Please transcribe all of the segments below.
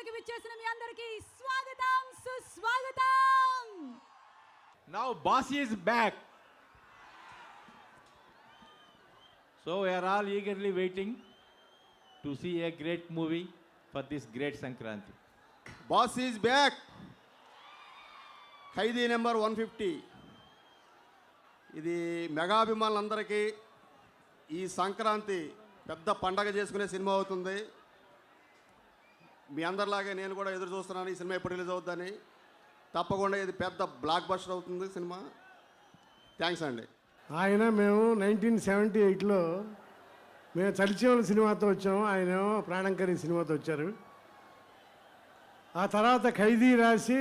వేదికకి విచ్చేసిన మీ అందరికీ స్వాగతం సుస్వాగతం. Now boss is back. So we are all eagerly waiting to see a great movie for this great Sankranti. Boss is back. Khaidi number 150. ఇది mega అభిమానులందరికీ ఈ సంక్రాంతి పెద్ద పండగ చేసుకునే సినిమా అవుతుంది. మీ అందరిలాగే నేను కూడా ఎదురు చూస్తున్నాను ఈ సినిమా ఎప్పుడు రిలీజ్ అవుతుందని. తప్పకుండా ఇది పెద్ద బ్లాక్ బస్టర్ అవుతుంది సినిమా. థ్యాంక్స్ అండి. మేము 1978లో మేము చలిచేవల సినిమాతో వచ్చాము, ఆయనేమో ప్రాణంకరి సినిమాతో వచ్చారు. ఆ తర్వాత ఖైదీ రాసి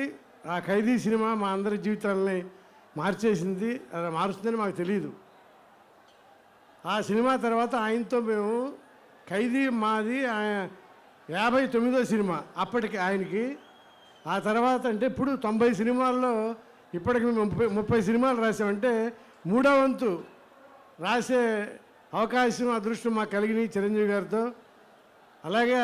ఆ ఖైదీ సినిమా మా అందరి జీవితాలని మార్చేసింది. అది మారుస్తుందని మాకు తెలియదు. ఆ సినిమా తర్వాత ఆయనతో మేము ఖైదీ మాది 59వ సినిమా అప్పటికి ఆయనకి. ఆ తర్వాత అంటే ఇప్పుడు 90 సినిమాల్లో ఇప్పటికి మేము 30 సినిమాలు రాసామంటే 3వ వంతు రాసే అవకాశం అదృష్టం మాకు కలిగినాయి చిరంజీవి గారితో. అలాగే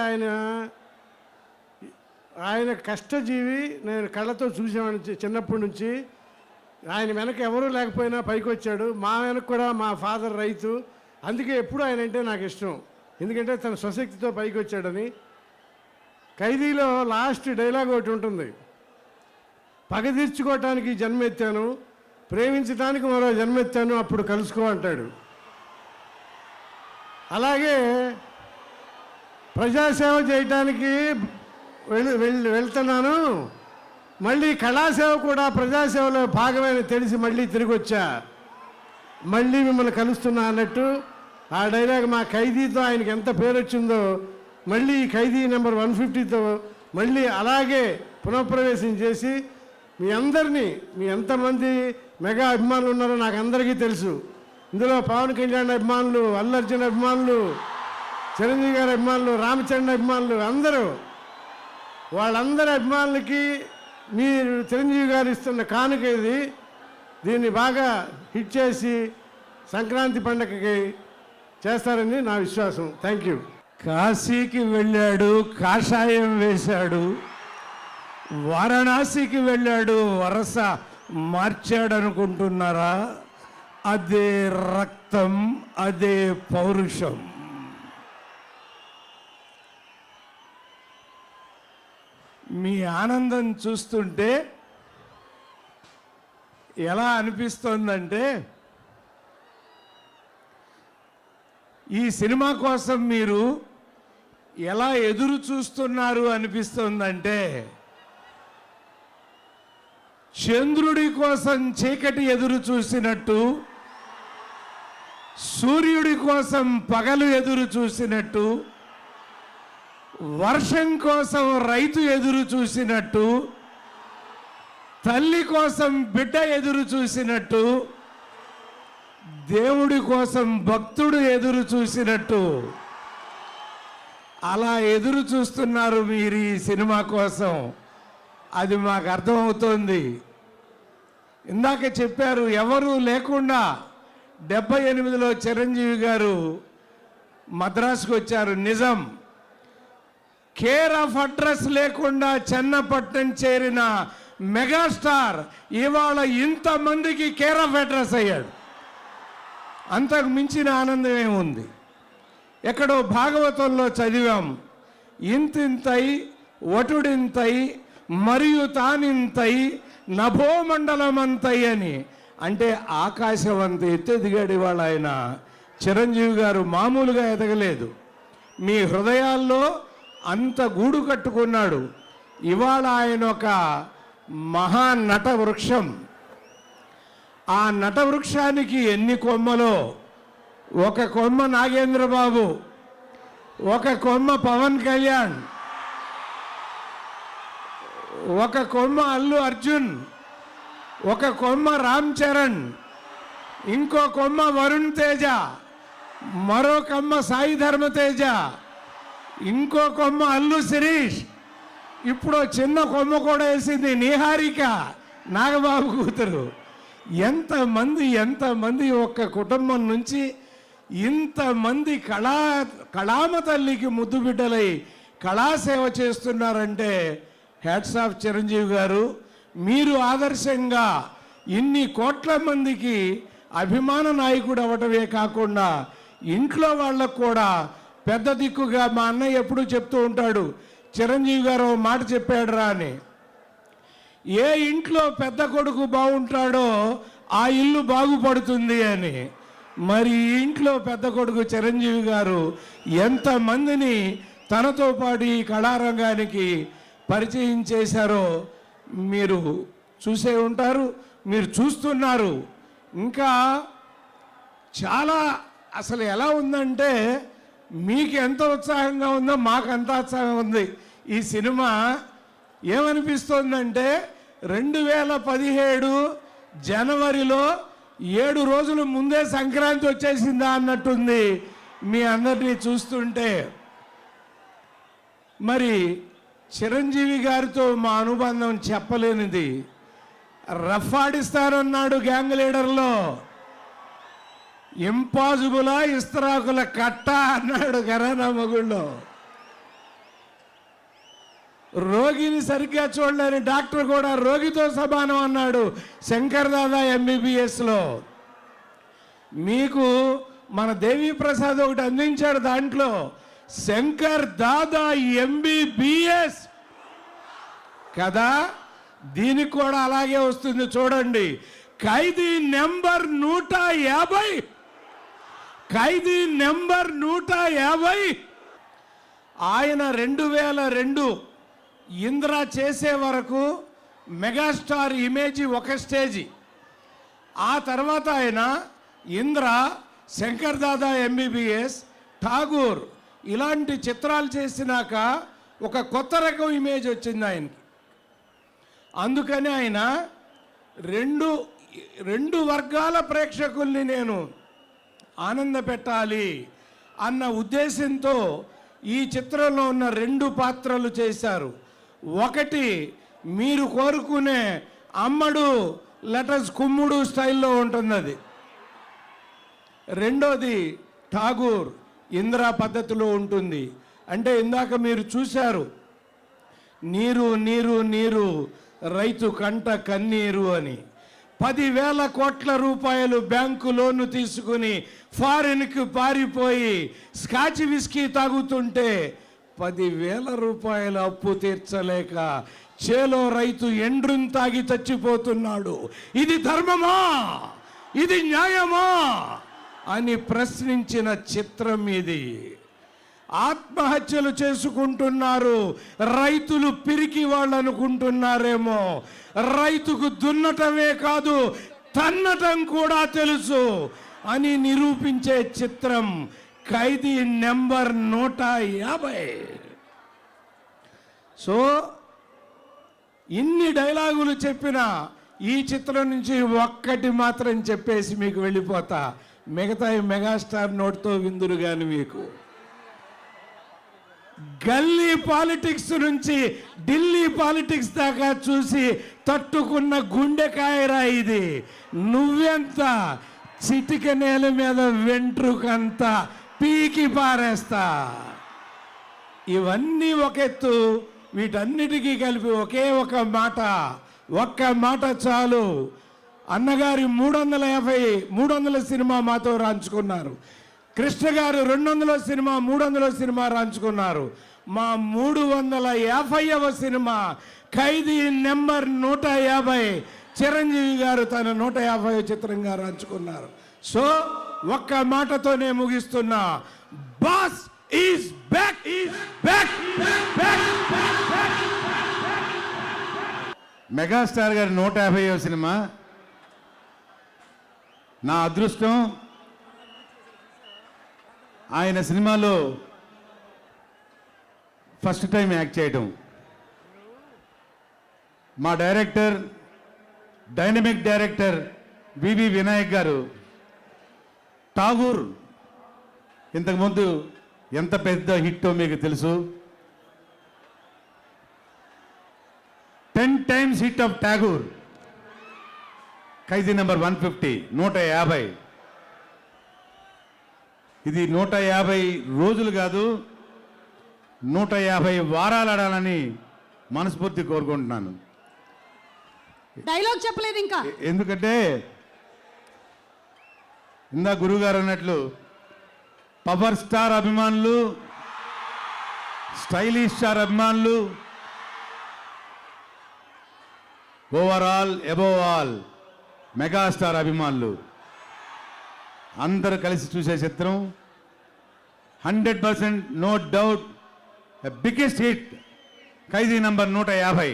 ఆయన కష్టజీవి. నేను కళ్ళతో చూసామని చిన్నప్పటి నుంచి. ఆయన వెనక ఎవరూ లేకపోయినా పైకి వచ్చాడు. మా వెనక కూడా మా ఫాదర్ రైతు. అందుకే ఎప్పుడు ఆయన అంటే నాకు ఇష్టం, ఎందుకంటే తన స్వశక్తితో పైకి వచ్చాడని. ఖైదీలో లాస్ట్ డైలాగ్ ఒకటి ఉంటుంది, పగ తీర్చుకోవటానికి జన్మెత్తాను, ప్రేమించడానికి మరో జన్మెత్తాను, అప్పుడు కలుసుకో అంటాడు. అలాగే ప్రజాసేవ చేయటానికి వెళ్తున్నాను, మళ్ళీ కళాసేవ కూడా ప్రజాసేవలో భాగమైన తెలిసి మళ్ళీ తిరిగి వచ్చా, మళ్ళీ మిమ్మల్ని కలుస్తున్నా అన్నట్టు ఆ డైలాగ్ మా ఖైదీతో ఆయనకి ఎంత పేరు వచ్చిందో మళ్ళీ ఖైదీ నెంబర్ 150తో మళ్ళీ అలాగే పునఃప్రవేశం చేసి మీ అందరినీ, మీ ఎంతమంది మెగా అభిమానులు ఉన్నారో నాకు అందరికీ తెలుసు. ఇందులో పవన్ కళ్యాణ్ అభిమానులు, అల్లు అర్జున్ అభిమానులు, చిరంజీవి గారి అభిమానులు, రామచంద్ర అభిమానులు, అందరూ వాళ్ళందరి అభిమానులకి మీరు చిరంజీవి గారు ఇస్తున్న కానుక ఇది. దీన్ని బాగా హిట్ చేసి సంక్రాంతి పండగకి చేస్తారని నా విశ్వాసం. Thank you. కాశీకి వెళ్ళాడు, కాషాయం వేశాడు. వారణాసికి వెళ్ళాడు, వరస మార్చాడు అనుకుంటున్నారా? అదే రక్తం, అదే పౌరుషం. మీ ఆనందం చూస్తుంటే ఎలా అనిపిస్తోందంటే, ఈ సినిమా కోసం మీరు ఎలా ఎదురు చూస్తున్నారు అనిపిస్తోందంటే, చంద్రుడి కోసం చీకటి ఎదురు చూసినట్టు, సూర్యుడి కోసం పగలు ఎదురు చూసినట్టు, వర్షం కోసం రైతు ఎదురు చూసినట్టు, తల్లి కోసం బిడ్డ ఎదురు చూసినట్టు, దేవుడి కోసం భక్తుడు ఎదురు చూసినట్టు అలా ఎదురు చూస్తున్నారు మీరు ఈ సినిమా కోసం. అది మాకు అర్థమవుతోంది. ఇందాక చెప్పారు, ఎవరు లేకుండా 78లో చిరంజీవి గారు మద్రాసుకు వచ్చారు. నిజం. కేర్ ఆఫ్ అడ్రస్ లేకుండా చెన్నపట్నం చేరిన మెగాస్టార్ ఇవాళ ఇంతమందికి కేర్ ఆఫ్ అడ్రస్ అయ్యాడు. అంతకు మించిన ఆనందం ఏముంది? ఎక్కడో భాగవతంలో చదివాం, ఇంతింతై వటుడింతై మరియు తానింతై నభోమండలమంతై అని. అంటే ఆకాశం అంత ఎత్తెదిగాడు ఇవాళ ఆయన. చిరంజీవి గారు మామూలుగా ఎదగలేదు, మీ హృదయాల్లో అంత గూడు కట్టుకున్నాడు. ఇవాళ ఆయన ఒక మహానట వృక్షం. ఆ నట వృక్షానికి ఎన్ని కొమ్మలో, ఒక కొమ్మ నాగేంద్రబాబు, ఒక కొమ్మ పవన్ కళ్యాణ్, ఒక కొమ్మ అల్లు అర్జున్, ఒక కొమ్మ రామ్ చరణ్, ఇంకో కొమ్మ వరుణ్ తేజ, మరో కొమ్మ సాయి ధర్మతేజ, ఇంకో కొమ్మ అల్లు శిరీష్, ఇప్పుడు చిన్న కొమ్మ కూడా వేసింది నిహారిక, నాగబాబు కూతురు. ఎంతమంది ఒక్క కుటుంబం నుంచి ఇంతమంది కళామ తల్లికి ముద్దు బిడ్డలై కళాసేవ చేస్తున్నారంటే హ్యాట్స్ ఆఫ్ చిరంజీవి గారు. మీరు ఆదర్శంగా ఇన్ని కోట్ల మందికి అభిమాన నాయకుడు అవ్వటమే కాకుండా ఇంట్లో వాళ్ళకు కూడా పెద్ద దిక్కుగా మా అన్నయ్య ఎప్పుడూ చెప్తూ ఉంటాడు, చిరంజీవి గారు ఓ మాట చెప్పాడురా అని, ఏ ఇంట్లో పెద్ద కొడుకు బాగుంటాడో ఆ ఇల్లు బాగుపడుతుంది అని. మరి ఈ ఇంట్లో పెద్ద కొడుకు చిరంజీవి గారు ఎంతమందిని తనతో పాటు ఈ కళారంగానికి పరిచయం చేశారో మీరు చూసే ఉంటారు, మీరు చూస్తున్నారు. ఇంకా చాలా అసలు ఎలా ఉందంటే మీకు ఎంత ఉత్సాహంగా ఉందో మాకు అంత ఉత్సాహం ఉంది. ఈ సినిమా ఏమనిపిస్తోందంటే 2017 జనవరిలో 7 రోజుల ముందే సంక్రాంతి వచ్చేసిందా అన్నట్టుంది మీ అందరినీ చూస్తుంటే. మరి చిరంజీవి గారితో మా అనుబంధం చెప్పలేనిది. రఫ్ ఆడిస్తారన్నాడు గ్యాంగ్ లీడర్లో, ఇంపాసిబులా ఇస్తరాకుల కట్ట అన్నాడు ఘరానా మొగుళ్ళో. రోగిని సరిగ్గా చూడలేని డాక్టర్ కూడా రోగితో సమానం అన్నాడు శంకర్ దాదా MBBSలో. మీకు మన దేవి ప్రసాద్ ఒకటి అందించాడు, దాంట్లో శంకర్ దాదా MBBS కదా. దీనికి కూడా అలాగే వస్తుంది చూడండి. ఖైదీ నెంబర్ 150, ఖైదీ నెంబర్ 150. ఆయన 2002 ఇంద్ర చేసే వరకు మెగాస్టార్ ఇమేజ్ ఒక స్టేజీ, ఆ తర్వాత ఆయన ఇంద్ర, శంకర్ దాదా MBBS, ఠాగూర్ ఇలాంటి చిత్రాలు చేసినాక ఒక కొత్త రకం ఇమేజ్ వచ్చింది ఆయనకి. అందుకని ఆయన రెండు వర్గాల ప్రేక్షకుల్ని నేను ఆనంద పెట్టాలి అన్న ఉద్దేశంతో ఈ చిత్రంలో ఉన్న 2 పాత్రలు చేశారు. ఒకటి మీరు కోరుకునే అమ్మడు లెటర్స్ కుమ్ముడు స్టైల్లో ఉంటుంది అది. రెండోది ఠాగూర్ ఇందిరా పద్ధతిలో ఉంటుంది. అంటే ఇందాక మీరు చూశారు, నీరు నీరు నీరు రైతు కంట కన్నీరు అని. 10,000 కోట్ల రూపాయలు బ్యాంకు లోను తీసుకుని ఫారిన్కి పారిపోయి స్కాచ్ విస్కీ తాగుతుంటే 10,000 రూపాయల అప్పు తీర్చలేక చేలో రైతు ఎండ్రుని తాగి చచ్చిపోతున్నాడు. ఇది ధర్మమా, ఇది న్యాయమా అని ప్రశ్నించిన చిత్రం ఇది. ఆత్మహత్యలు చేసుకుంటున్నారు రైతులు, పిరికి వాళ్ళు అనుకుంటున్నారేమో. రైతుకు దున్నటమే కాదు తన్నటం కూడా తెలుసు అని నిరూపించే చిత్రం ఖైదీ నెంబర్ 150. సో ఇన్ని డైలాగులు చెప్పినా ఈ చిత్రం నుంచి ఒక్కటి మాత్రం చెప్పేసి మీకు వెళ్ళిపోతా. మిగతా మెగాస్టార్ నోట్తో విందురు కానీ మీకు గల్లీ పాలిటిక్స్ నుంచి ఢిల్లీ పాలిటిక్స్ దాకా చూసి తట్టుకున్న గుండెకాయరా ఇది. నువ్వెంత చిటిక నేల మీద వెంట్రుకంతా పీకి పారేస్తా. ఇవన్నీ ఒక ఎత్తు, వీటన్నిటికీ కలిపి ఒకే ఒక్క మాట చాలు. అన్నగారి 300 సినిమా మాతో రాంచుకున్నారు. కృష్ణ గారు 200 సినిమా 300 సినిమా రాంచుకున్నారు. మా 350వ సినిమా ఖైదీ నెంబర్ 150 చిరంజీవి గారు తన 150వ చిత్రంగా రాంచుకున్నారు. సో ఒక్క మాటతోనే ముగిస్తున్నా, boss is back, is back, back. Megastar గారి 150వ సినిమా నా అదృష్టం. ఆయన సినిమాలో ఫస్ట్ టైం యాక్ట్ చేయడం. మా డైరెక్టర్, డైనమిక్ డైరెక్టర్ వివి వినాయక్ గారు ఠాగూర్ ఇంతకుముందు ఎంత పెద్ద హిట్టో మీకు తెలుసు. 10 times hit of Tagore. Khaidi number 150 150. ఇది 150 రోజులు కాదు, 150 వారాలు ఆడాలని మనస్ఫూర్తి కోరుకుంటున్నాను. డైలాగ్ చెప్పలేదు ఇంకా. ఎందుకంటే ఇందా గురుగారు అన్నట్లు పవర్ స్టార్ అభిమానులు, స్టైలిష్ స్టార్ అభిమానులు, ఓవరాల్ అబోవ్ ఆల్ మెగాస్టార్ అభిమానులు అందరూ కలిసి చూసే చిత్రం 100% నో డౌట్ బిగ్గెస్ట్ హిట్ ఖైదీ నంబర్ 150.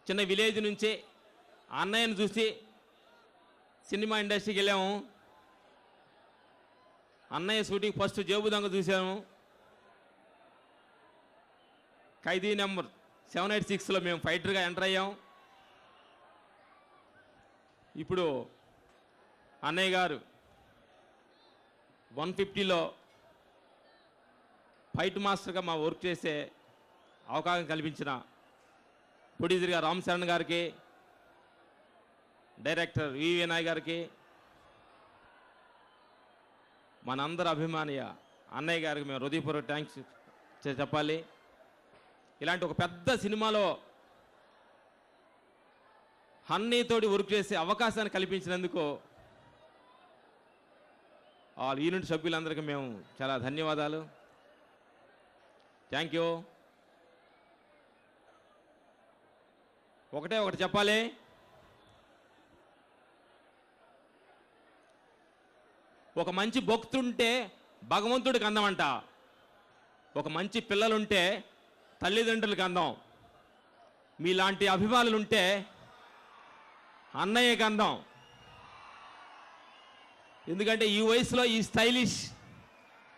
చిన్న విలేజ్ నుంచి అన్నయ్యను చూసి సినిమా ఇండస్ట్రీకి వెళ్ళాము. అన్నయ్య షూటింగ్ ఫస్ట్ జేబు దొంగ చూసాము. ఖైదీ నెంబర్ 786లో మేము ఫైటర్గా ఎంటర్ అయ్యాం. ఇప్పుడు అన్నయ్య గారు 150లో ఫైట్ మాస్టర్గా మా వర్క్ చేసే అవకాశం కల్పించిన ప్రొడ్యూసర్గా రామ్ చరణ్ గారికి, డైరెక్టర్ వివి నాయ్ గారికి, మనందరి అభిమానియ అన్నయ్య గారికి మేము హృదయపూర్వక థ్యాంక్స్ చెప్పాలి. ఇలాంటి ఒక పెద్ద సినిమాలో హన్నీతోటి వర్క్ చేసే అవకాశాన్ని కల్పించినందుకు ఆ యూనిట్ సభ్యులందరికీ మేము చాలా ధన్యవాదాలు. Thank you. ఒకటి చెప్పాలి, ఒక మంచి భక్తుంటే భగవంతుడికి అందమంట, ఒక మంచి పిల్లలుంటే తల్లిదండ్రులకి అందం, మీలాంటి అభిమానులుంటే అన్నయ్యకి అందం. ఎందుకంటే ఈ వయసులో ఈ స్టైలిష్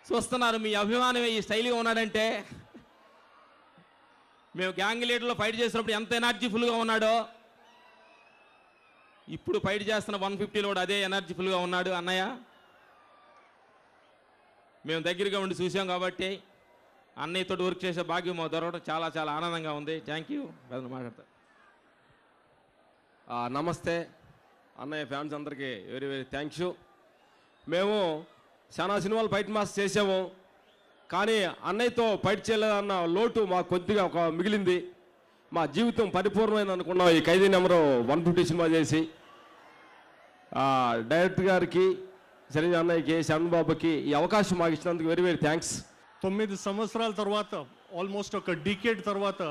చూస్తున్నారు, మీ అభిమానమే ఈ స్టైల్గా ఉన్నాడంటే, మేము గ్యాంగ్ లీడర్లో ఫైట్ చేసినప్పుడు ఎంత ఎనర్జీఫుల్గా ఉన్నాడో ఇప్పుడు ఫైట్ చేస్తున్న 150లో కూడా అదే ఎనర్జీఫుల్గా ఉన్నాడు అన్నయ్య. మేము దగ్గరగా ఉండి చూసాం కాబట్టి అన్నయ్యతో వర్క్ చేసే భాగ్యం మాకు దొరకడం చాలా చాలా ఆనందంగా ఉంది. Thank you. మాట్లాడతా. నమస్తే అన్నయ్య ఫ్యాన్స్ అందరికీ వెరీ వెరీ థ్యాంక్స్. మేము చాలా సినిమాలు ఫైట్ మాస్ చేసాము, కానీ అన్నయ్యతో ఫైట్ చేయలేదన్న లోటు మాకు కొద్దిగా ఒక మిగిలింది. మా జీవితం పరిపూర్ణమైంది అనుకున్నాం ఈ ఖైదీ నెంబర్ 150 సినిమా చేసి. డైరెక్టర్ గారికి, చిరంజీవి అన్నయ్యకి, శరణ్ బాబుకి ఈ అవకాశం మాకు ఇచ్చినందుకు వెరీ వెరీ థ్యాంక్స్. 9 సంవత్సరాల తర్వాత, ఆల్మోస్ట్ ఒక డికేడ్ తర్వాత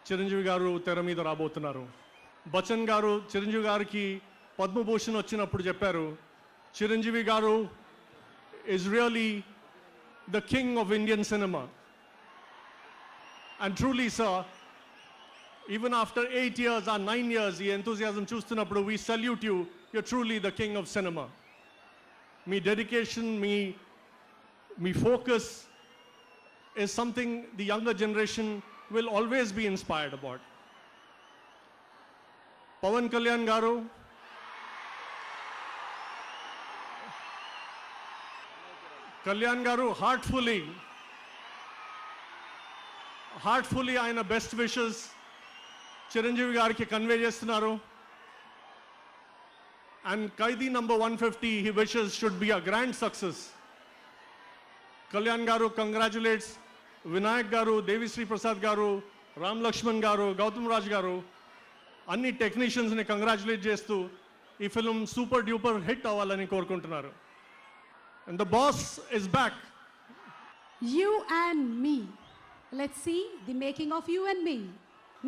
చిరంజీవి గారు తెర మీద రాబోతున్నారు. బచ్చన్ గారు చిరంజీవి గారికి పద్మభూషణ్ వచ్చినప్పుడు చెప్పారు, చిరంజీవి గారు is really the king of Indian cinema. And truly, sir, even after 8 years or 9 years, the enthusiasm చూస్తున్నప్పుడు we salute you. You're truly the king of cinema. Me dedication, me focus is something the younger generation will always be inspired about. Pawan Kalyan garu, Kalyan garu heartfully ఆయన best wishes Chiranjeevi గారికి convey చేస్తున్నారు. And Khaidi number 150 he wishes should be a grand success. Kalyan garu congratulates Vinayak garu, Devisri Prasad garu, Ram Lakshman garu, Gautam Raj garu, అన్ని technicians ని congratulate చేస్తూ ఈ film super duper hit అవ్వాలని కోరుకుంటున్నారు. And the boss is back. You and me. Let's see the making of You and Me.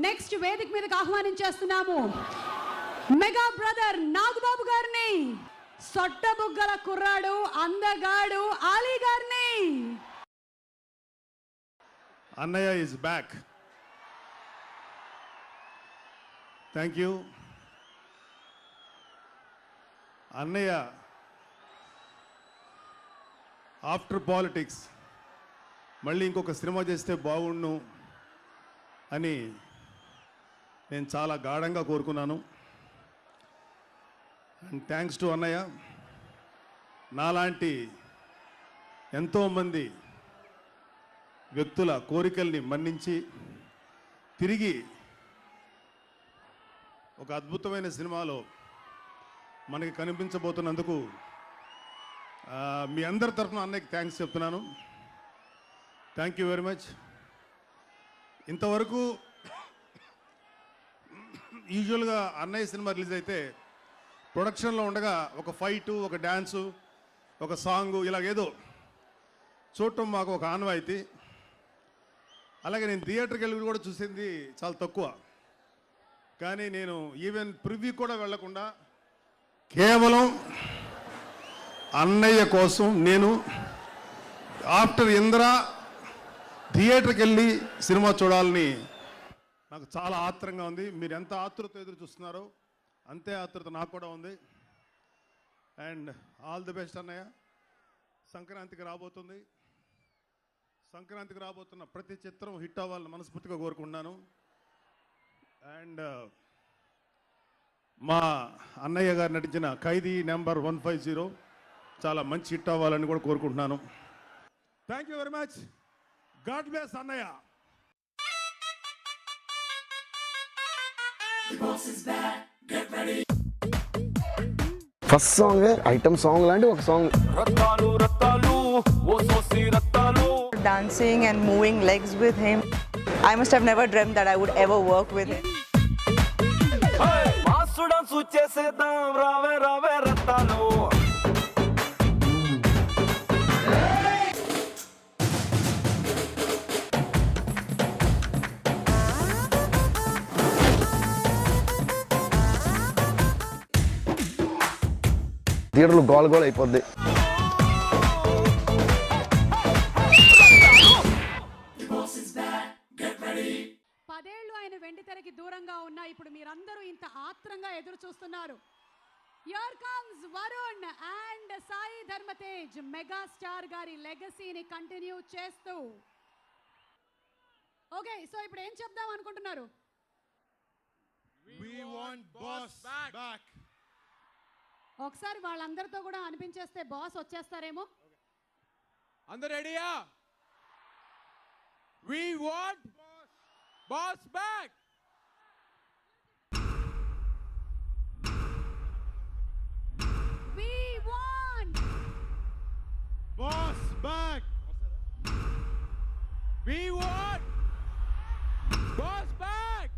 Next వేదిక మీదకి ఆహ్వానించేస్తున్నాము mega brother Nagababu గారిని, సొట్టబుగ్గల కుర్రాడు అందగాడు ఆలీ గారిని. అన్నయ్య is back. Thank you. అన్నయ్య ఆఫ్టర్ పాలిటిక్స్ మళ్ళీ ఇంకొక సినిమా చేస్తే బాగుండు అని నేను చాలా గాఢంగా కోరుకున్నాను. అండ్ థ్యాంక్స్ టు అన్నయ్య, నాలాంటి ఎంతోమంది వ్యక్తుల కోరికల్ని మన్నించి తిరిగి ఒక అద్భుతమైన సినిమాలో మనకి కనిపించబోతున్నందుకు మీ అందరి తరఫున అన్నయ్యకి థ్యాంక్స్ చెప్తున్నాను. Thank you very much. ఇంతవరకు యూజువల్గా అన్నయ్య సినిమా రిలీజ్ అయితే ప్రొడక్షన్లో ఉండగా ఒక ఫైటు, ఒక డ్యాన్సు, ఒక సాంగు ఇలాగేదో చూడటం మాకు ఒక ఆనవాయితీ. అలాగే నేను థియేటర్కి వెళ్ళి కూడా చూసింది చాలా తక్కువ. కానీ నేను ఈవెన్ ప్రివ్యూ కూడా వెళ్లకుండా కేవలం అన్నయ్య కోసం నేను ఆఫ్టర్ ఇంద్ర థియేటర్కి వెళ్ళి సినిమా చూడాలని నాకు చాలా ఆత్రంగా ఉంది. మీరు ఎంత ఆతృత ఎదురు చూస్తున్నారో అంతే ఆతృత నాకు కూడా ఉంది. అండ్ ఆల్ ది బెస్ట్ అన్నయ్య. సంక్రాంతికి రాబోతున్న ప్రతి చిత్రం హిట్ అవ్వాలని మనస్ఫూర్తిగా కోరుకుంటున్నాను. అండ్ మా అన్నయ్య గారు నటించిన ఖైదీ నెంబర్ 150 చాలా మంచి హిట్ అవ్వాలని కూడా కోరుకుంటున్నాను. Thank you very much. God bless అన్నయ్య. ఫస్ట్ సాంగ్ ఐటమ్ సాంగ్ లాంటి ఒక song. Dancing and moving legs with him. I must have never dreamt that I would ever work with him. థియేటర్లో గోల అయిపోద్ది. దూరంగా ఉన్నా ఇప్పుడు మీరందరూ ఇంత ఆత్రంగా ఎదురు చూస్తున్నారు. Here comes Varun and Sai Dharam Tej megastar గారి లెగసీని కంటిన్యూ చేస్తూ. ఓకే, సో ఇప్పుడు ఏం చెప్దాం అనుకుంటున్నారు? We want boss back. ఒకసారి వాళ్ళందరితో కూడా అనిపించేస్తే బాస్ వచ్చేస్తారేమో. అందరూ రెడీయా? We want boss back. We want Boss back. We want boss back.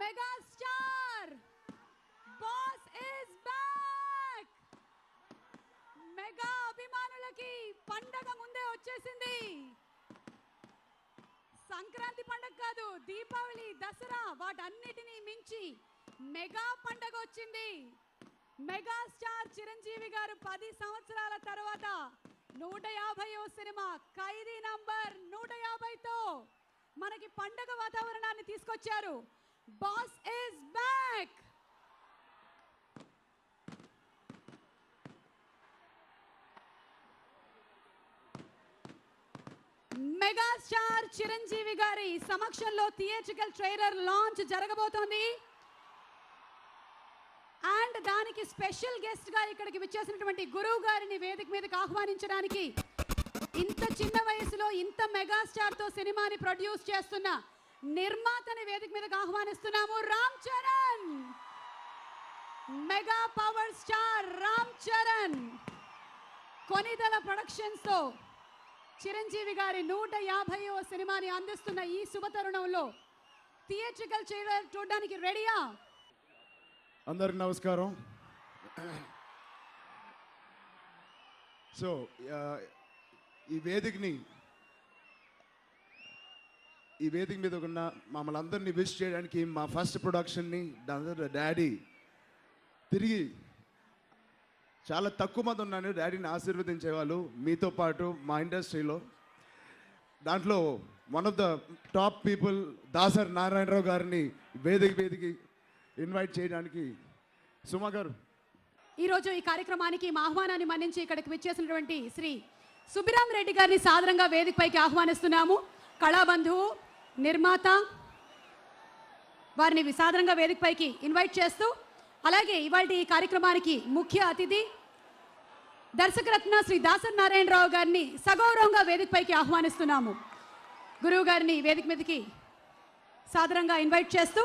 Megastar boss is back. Mega అభిమానులకి పండగ ముందే వచ్చేసింది. సంక్రాంతి పండగ కాదు, దీపావళి, దసరా వాటన్నిటినీ మించి మెగా పండగ వచ్చింది. మెగాస్టార్ చిరంజీవి గారు 10 సంవత్సరాల తర్వాత 150వ సినిమా ఖైదీ నంబర్ 150తో మనకి పండగ వాతావరణాన్ని తీసుకొచ్చారు. Boss is back. Megastar Chiranjeevi గారి సమక్షంలో థియేట్రికల్ ట్రైలర్ లాంచ్ జరగబోతోంది. అండ్ దానికి స్పెషల్ గెస్ట్ గా ఇక్కడికి విచ్చేసినటువంటి గురువు గారిని వేదిక మీదకి ఆహ్వానించడానికి, ఇంత చిన్న వయసులో ఇంత మెగాస్టార్ తో సినిమాని ప్రొడ్యూస్ చేస్తున్న నిర్మాతని వేదిక మీదకి ఆహ్వానిస్తున్నాము. Ram Charan, mega power star Ram Charan Konidela productions తో చిరంజీవి గారి 150వ సినిమాని అందిస్తున్న ఈ శుభతరుణంలో థియేట్రికల్ ట్రైలర్ చూడడానికి రెడీయా? అందరికి నమస్కారం. సో ఈ వేదిక మీద ఉన్న మమ్మల్ని అందరినీ విష్ చేయడానికి మా ఫస్ట్ ప్రొడక్షన్ని డాడీ తిరిగి చాలా తక్కువ మంది ఉన్నాను డాడీని ఆశీర్వదించేవాళ్ళు మీతో పాటు మా ఇండస్ట్రీలో. దాంట్లో one of the top people Dasari Narayana Rao గారిని వేదిక ఇన్వైట్ చేయడానికి సుమా గారు. ఈరోజు ఈ కార్యక్రమానికి మా ఆహ్వానాన్ని మన్నించి ఇక్కడికి విచ్చేసినటువంటి శ్రీ సుబ్బిరామ్ రెడ్డి గారిని సాదరంగా వేదికపైకి ఆహ్వానిస్తున్నాము. కళాబంధువు, నిర్మాత, వారిని విసాదరంగా వేదికపైకి ఇన్వైట్ చేస్తూ, అలాగే ఇవాళ ఈ కార్యక్రమానికి ముఖ్య అతిథి దర్శకరత్న శ్రీ దాసరి నారాయణరావు గారిని సగౌరవంగా వేదికపైకి ఆహ్వానిస్తున్నాము. గురువు గారిని వేదిక మీదకి సాదరంగా ఇన్వైట్ చేస్తూ,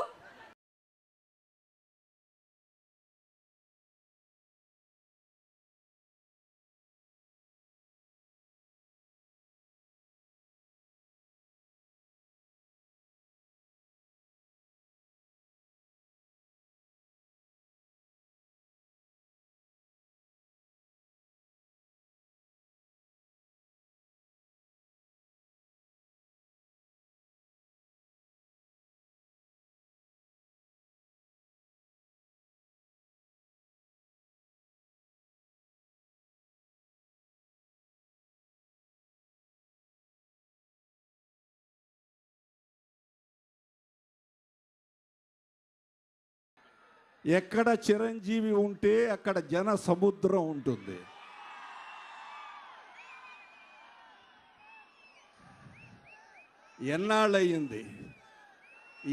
ఎక్కడ చిరంజీవి ఉంటే అక్కడ జన సముద్రం ఉంటుంది.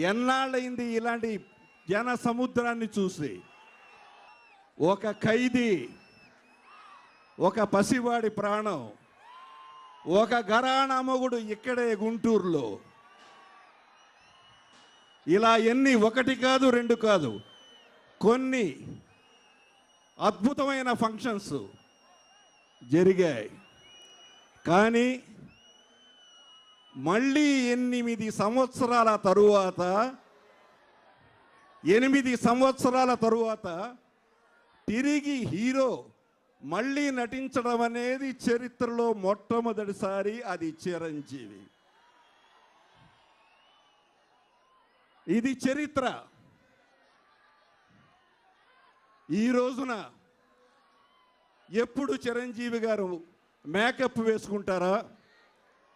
ఎన్నాళ్ళయింది ఇలాంటి జన సముద్రాన్ని చూసి. ఒక ఖైదీ, ఒక పసివాడి ప్రాణం, ఒక ఘరానా మొగుడు ఇక్కడే గుంటూరులో. ఇలా ఎన్ని, ఒకటి కాదు రెండు కాదు, కొన్ని అద్భుతమైన ఫంక్షన్స్ జరిగాయి. కానీ మళ్ళీ 8 సంవత్సరాల తరువాత తిరిగి హీరో మళ్ళీ నటించడం అనేది చరిత్రలో మొట్టమొదటిసారి. అది చిరంజీవి. ఇది చరిత్ర. ఈ రోజున ఎప్పుడు చిరంజీవి గారు మేకప్ వేసుకుంటారా,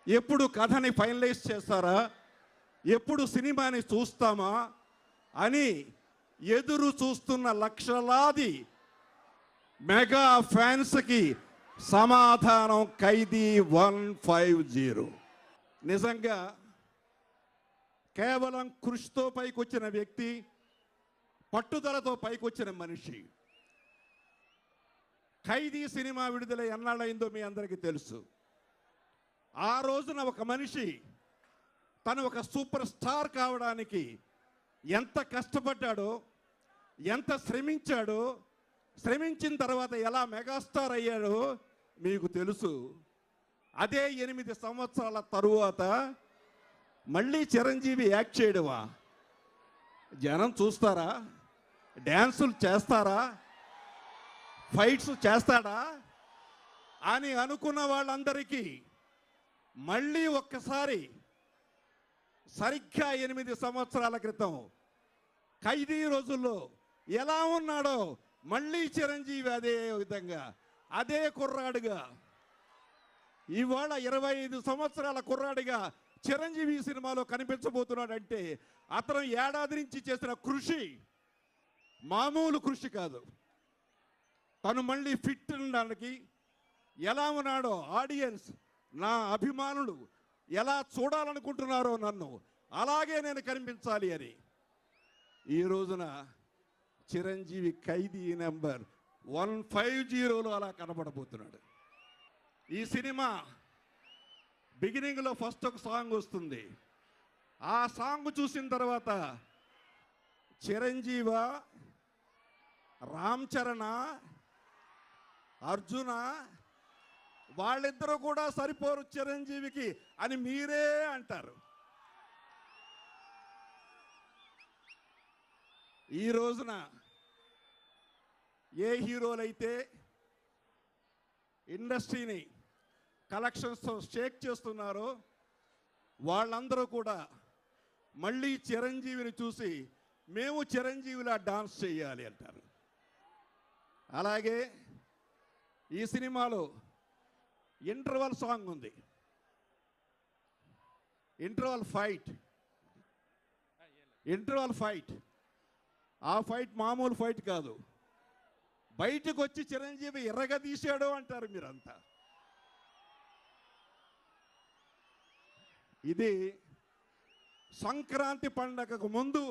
ఎప్పుడు కథని ఫైనలైజ్ చేస్తారా, ఎప్పుడు సినిమాని చూస్తామా అని ఎదురు చూస్తున్న లక్షలాది మెగా ఫ్యాన్స్కి సమాధానం ఖైదీ 150. నిజంగా కేవలం కృషితో పైకొచ్చిన వ్యక్తి, పట్టుదలతో పైకొచ్చిన మనిషి. ఖైదీ సినిమా విడుదల ఎన్నాళ్ళైందో మీ అందరికీ తెలుసు. ఆ రోజున ఒక మనిషి తను ఒక సూపర్ స్టార్ కావడానికి ఎంత కష్టపడ్డాడో, ఎంత శ్రమించాడో, శ్రమించిన తర్వాత ఎలా మెగాస్టార్ అయ్యాడో మీకు తెలుసు. అదే 8 సంవత్సరాల తరువాత మళ్ళీ చిరంజీవి యాక్ట్ చేయడమా? జనం చూస్తారా? డ్యాన్సులు చేస్తారా? ఫైట్స్ చేస్తాడా అని అనుకున్న వాళ్ళందరికీ మళ్ళీ ఒక్కసారి సరిగ్గా 8 సంవత్సరాల క్రితం ఖైదీ రోజుల్లో ఎలా ఉన్నాడో మళ్ళీ చిరంజీవి అదే విధంగా, అదే కుర్రాడుగా, ఇవాళ 25 సంవత్సరాల కుర్రాడిగా చిరంజీవి సినిమాలో కనిపించబోతున్నాడంటే అతను ఏడాది నుంచి చేసిన కృషి మామూలు కృషి కాదు. తను మళ్ళీ ఫిట్ ఉండడానికి ఎలా ఉన్నాడో, ఆడియన్స్, నా అభిమానులు ఎలా చూడాలనుకుంటున్నారో నన్ను, అలాగే నేను కనిపించాలి అని ఈ రోజున చిరంజీవి ఖైదీ నెంబర్ 150లో అలా కనబడబోతున్నాడు. ఈ సినిమా బిగినింగ్లో ఫస్ట్ ఒక సాంగ్ వస్తుంది. ఆ సాంగ్ చూసిన తర్వాత చిరంజీవ, రామ్ చరణ, అర్జున వాళ్ళిద్దరూ కూడా సరిపోరు చిరంజీవికి అని మీరే అంటారు. ఈ రోజున ఏ హీరోలైతే ఇండస్ట్రీని కలెక్షన్స్తో షేక్ చేస్తున్నారో వాళ్ళందరూ కూడా మళ్ళీ చిరంజీవిని చూసి మేము చిరంజీవిలా డాన్స్ చేయాలి అంటారు. అలాగే ఈ సినిమాలో ఇంటర్వల్ సాంగ్ ఉంది, ఇంటర్వల్ ఫైట్. ఆ ఫైట్ మామూలు ఫైట్ కాదు. బయటకు వచ్చి చిరంజీవి ఎర్రగా తీశాడు అంటారు మీరంతా. ఇది సంక్రాంతి పండగకు ముందు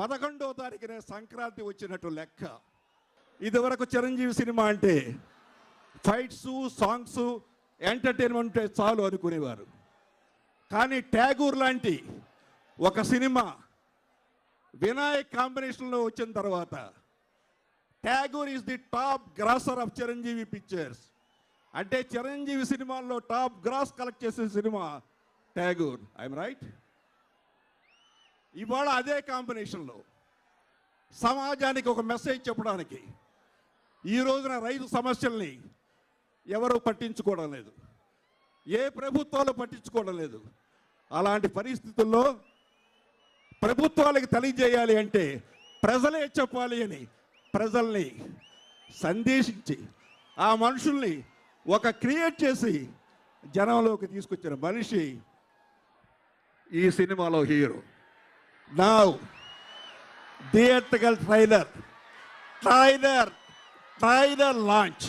11వ తారీఖునే సంక్రాంతి వచ్చినట్టు లెక్క. ఇదివరకు చిరంజీవి సినిమా అంటే ఫైట్స్, సాంగ్స్, ఎంటర్టైన్మెంట్ చాలు అనుకునేవారు. కానీ ట్యాగూర్ లాంటి ఒక సినిమా వినాయక్ కాంబినేషన్లో వచ్చిన తర్వాత Tagore is the top grosser of Chiranjeevi pictures. అంటే చిరంజీవి సినిమాల్లో టాప్ గ్రాస్ కలెక్ట్ చేసే సినిమా ట్యాగూర్. I'm right? ఇవాళ అదే కాంబినేషన్లో సమాజానికి ఒక మెసేజ్ చెప్పడానికి ఈ రోజున రైతు సమస్యల్ని ఎవరు పట్టించుకోవడం లేదు, ఏ ప్రభుత్వాలు పట్టించుకోవడం లేదు. అలాంటి పరిస్థితుల్లో ప్రభుత్వాలకు తెలియజేయాలి అంటే ప్రజలే చెప్పాలి అని ప్రజల్ని సందేశించి ఆ మనుషుల్ని ఒక క్రియేట్ చేసి జనంలోకి తీసుకొచ్చిన మనిషి ఈ సినిమాలో hero. Now theatrical trailer launch.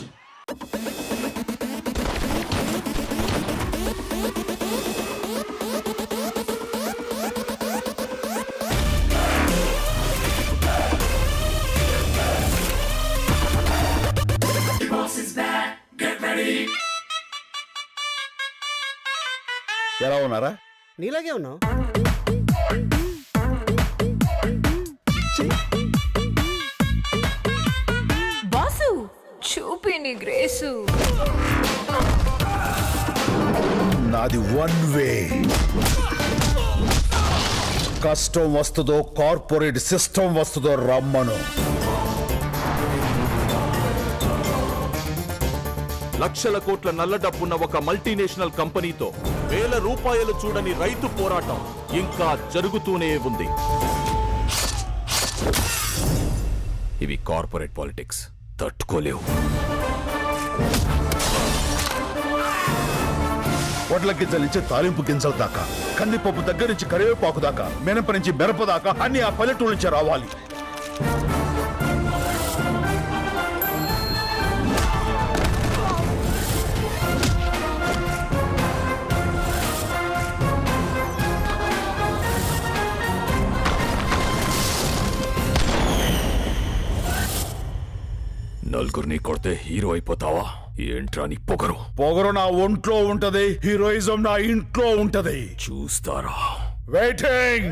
ఎలా ఉన్నారా? నీలాగే ఉన్నావు. బాసు చూపిండి గ్రేసు. నాది వన్ వే. కష్టం వస్తుందో కార్పొరేట్ సిస్టమ్ వస్తుందో రమ్మను. లక్షల కోట్ల నల్ల డబ్బున్న ఒక మల్టీనేషనల్ కంపెనీతో వేల రూపాయలు చూడని రైతు పోరాటం ఇంకా జరుగుతూనే ఉంది. ఇవి కార్పొరేట్ పాలిటిక్స్ తట్టుకోలేవు. వడ్ల గింజల నుంచి తాలింపు గింజల దాకా, కందిపప్పు దగ్గర నుంచి కరివేపాకు దాకా, మినప నుంచి మిరప దాకా అన్ని ఆ పల్లెటూరు నుంచి రావాలి. నలుగురిని కొడితే హీరో అయిపోతావా? ఏంట్రా నీ పొగరు? పొగరు నా ఒంట్లో ఉంటది, హీరోయిజం నా ఇంట్లో ఉంటది. చూస్తారా? వెయిటింగ్.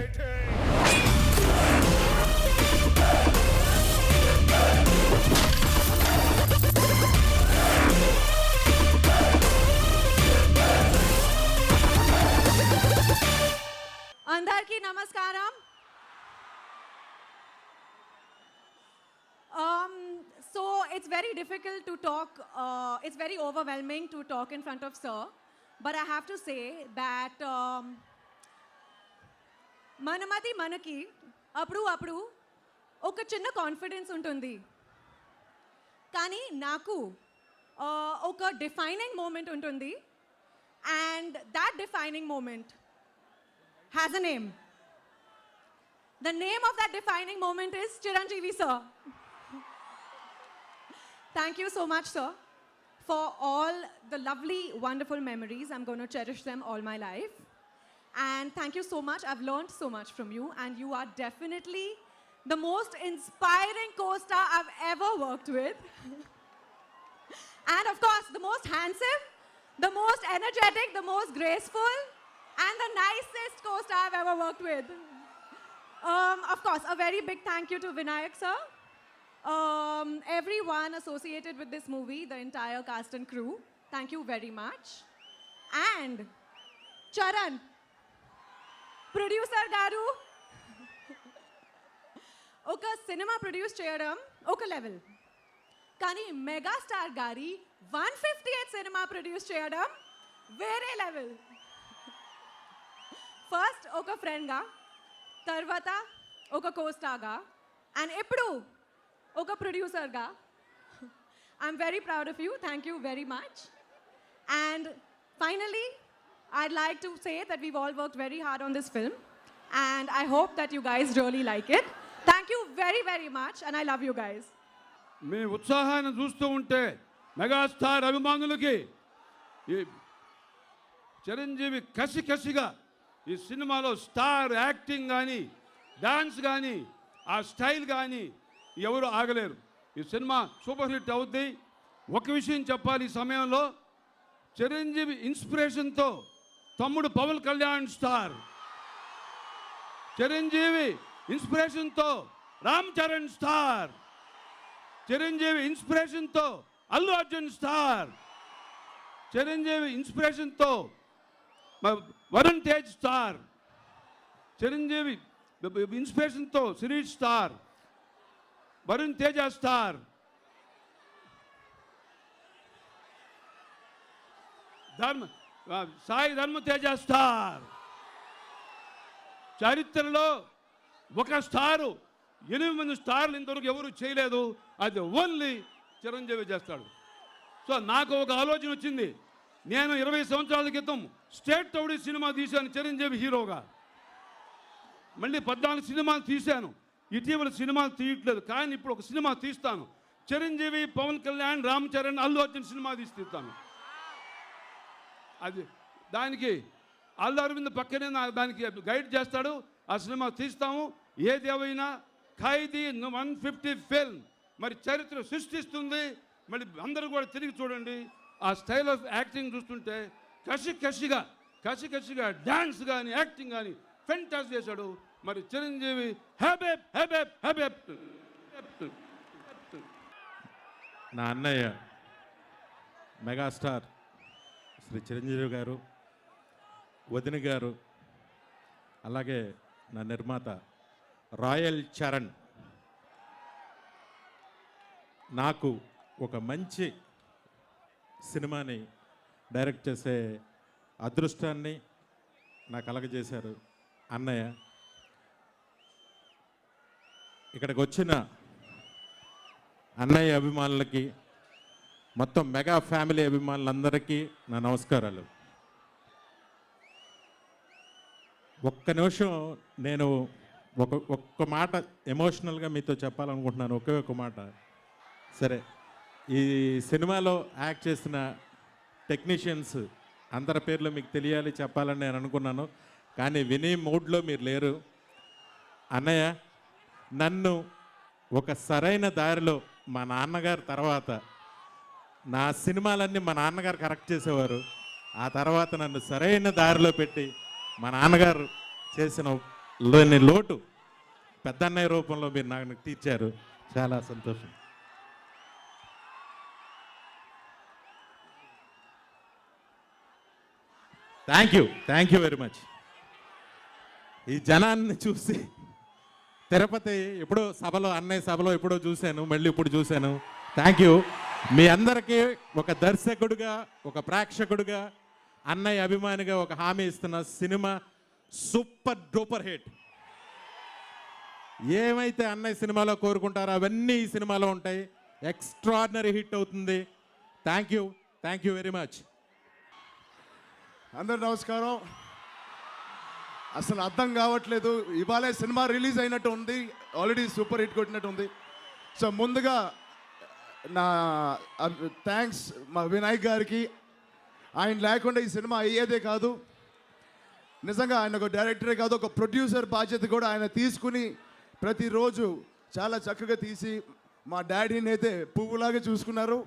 అందరికీ నమస్కారం. So it's very difficult to talk, it's very overwhelming to talk in front of sir, but I have to say that manamati manaki appudu oka chinna confidence untundi, kani naku oka defining moment untundi, and that defining moment has a name. The name of that defining moment is Chiranjeevi sir. Thank you so much, sir, for all the lovely, wonderful memories. I'm going to cherish them all my life. And thank you so much. I've learned so much from you, and you are definitely the most inspiring co-star I've ever worked with. And of course, the most handsome, the most energetic, the most graceful, and the nicest co-star I've ever worked with. Of course, a very big thank you to Vinayak, sir. Everyone associated with this movie, the entire cast and crew, thank you very much. And Charan, producer garu, oka cinema produce cheyadam oka level, kani mega star gari 158 cinema produce cheyadam vere level. First oka friend ga, tarvata oka co-star ga, and ippudu oka producer ga. I'm very proud of you. Thank you very much. And finally, I'd like to say that we've all worked very hard on this film, and I hope that you guys really like it. Thank you very, very much, and I love you guys. మీ ఉత్సాహాన్ని చూస్తూ ఉంటే megastar అభిమానులకి ఈ చిరంజీవి కసిగా ఈ సినిమాలో star acting కానీ dance కానీ ఆ స్టైల్ కానీ ఎవరు ఆగలేరు. ఈ సినిమా సూపర్ హిట్ అవుద్ది. ఒక విషయం చెప్పాలి, ఈ సమయంలో చిరంజీవి ఇన్స్పిరేషన్తో తమ్ముడు పవన్ కళ్యాణ్ స్టార్, చిరంజీవి ఇన్స్పిరేషన్తో రామ్ చరణ్ స్టార్, చిరంజీవి ఇన్స్పిరేషన్తో అల్లు అర్జున్ స్టార్, చిరంజీవి ఇన్స్పిరేషన్తో వరుణ్ తేజ్ స్టార్, చిరంజీవి ఇన్స్పిరేషన్తో Sirish star, Varun Teja star, Sai Dharma Teja star. చరిత్రలో ఒక స్టారు 8 స్టార్లు ఇంతవరకు ఎవరు చేయలేదు. అది ఓన్లీ చిరంజీవి చేస్తాడు. సో నాకు ఒక ఆలోచన వచ్చింది. నేను 20 సంవత్సరాల క్రితం స్టేట్ రౌడీ సినిమా తీశాను చిరంజీవి హీరోగా. మళ్ళీ 14 సినిమాలు తీశాను. ఇటీవల సినిమాలు తీయట్లేదు, కానీ ఇప్పుడు ఒక సినిమా తీస్తాను. చిరంజీవి, పవన్ కళ్యాణ్, రామ్ చరణ్, అల్లు అర్జున్ సినిమా తీస్తాను. అది దానికి అల్లు అరవింద్ పక్కనే దానికి గైడ్ చేస్తాడు. ఆ సినిమా తీస్తాము. ఏదేమైనా ఖైదీ 150 ఫిల్మ్ మరి చరిత్ర సృష్టిస్తుంది. మళ్ళీ అందరూ కూడా తిరిగి చూడండి. ఆ స్టైల్ ఆఫ్ యాక్టింగ్ చూస్తుంటే కసిగా డ్యాన్స్ కానీ యాక్టింగ్ కానీ ఫెంటాస్ చేశాడు. మరి చిరంజీవి హ్యాబెప్ హ్యాబెప్ హ్యాబెప్. నా అన్నయ్య మెగాస్టార్ శ్రీ చిరంజీవి గారు, వదిన గారు, అలాగే నా నిర్మాత రాయల్ చరణ్ నాకు ఒక మంచి సినిమాని డైరెక్ట్ చేసే అదృష్టాన్ని నాకు కలగజేశారు అన్నయ్య. ఇక్కడికి వచ్చిన అన్నయ్య అభిమానులకి, మొత్తం మెగా ఫ్యామిలీ అభిమానులందరికీ నా నమస్కారాలు. ఒక్క నిమిషం నేను ఒక్క మాట ఎమోషనల్గా మీతో చెప్పాలనుకుంటున్నాను. ఒక్క మాట. సరే, ఈ సినిమాలో యాక్ట్ చేసిన టెక్నీషియన్స్ అందరి పేర్లు మీకు తెలియాలి, చెప్పాలని నేను అనుకున్నాను, కానీ వినే మూడ్లో మీరు లేరు. అన్నయ్య, నన్ను ఒక సరైన దారిలో మా నాన్నగారు తర్వాత నా సినిమాలన్నీ మా నాన్నగారు కరెక్ట్ చేసేవారు. ఆ తర్వాత నన్ను సరైన దారిలో పెట్టి మా నాన్నగారు చేసిన లోటు పెద్దన్నయ్య రూపంలో మీరు నాకు తీర్చారు. చాలా సంతోషం. Thank you very much. ఈ జనాన్ని చూసి తిరుపతి ఎప్పుడో సభలో, అన్నయ్య సభలో ఎప్పుడో చూశాను, మళ్ళీ ఇప్పుడు చూశాను. Thank you. మీ అందరికీ ఒక దర్శకుడిగా, ఒక ప్రేక్షకుడిగా, అన్నయ్య అభిమానిగా ఒక హామీ ఇస్తున్న సినిమా సూపర్ డూపర్ హిట్. ఏమైతే అన్నయ్య సినిమాలో కోరుకుంటారో అవన్నీ ఈ సినిమాలో ఉంటాయి. ఎక్స్ట్రాడినరీ హిట్ అవుతుంది. Thank you very much. అందరు నమస్కారం. అసలు అర్థం కావట్లేదు, ఇవాళే సినిమా రిలీజ్ అయినట్టు ఉంది, ఆల్రెడీ సూపర్ హిట్ కొట్టినట్టు ఉంది. సో ముందుగా నా థ్యాంక్స్ మా వినాయక్ గారికి. ఆయన లేకుండా ఈ సినిమా అయ్యేదే కాదు. నిజంగా ఆయన ఒక డైరెక్టరే కాదు, ఒక ప్రొడ్యూసర్ బాధ్యత కూడా ఆయన తీసుకుని ప్రతిరోజు చాలా చక్కగా తీసి మా డాడీని అయితే పువ్వులాగా చూసుకున్నారు.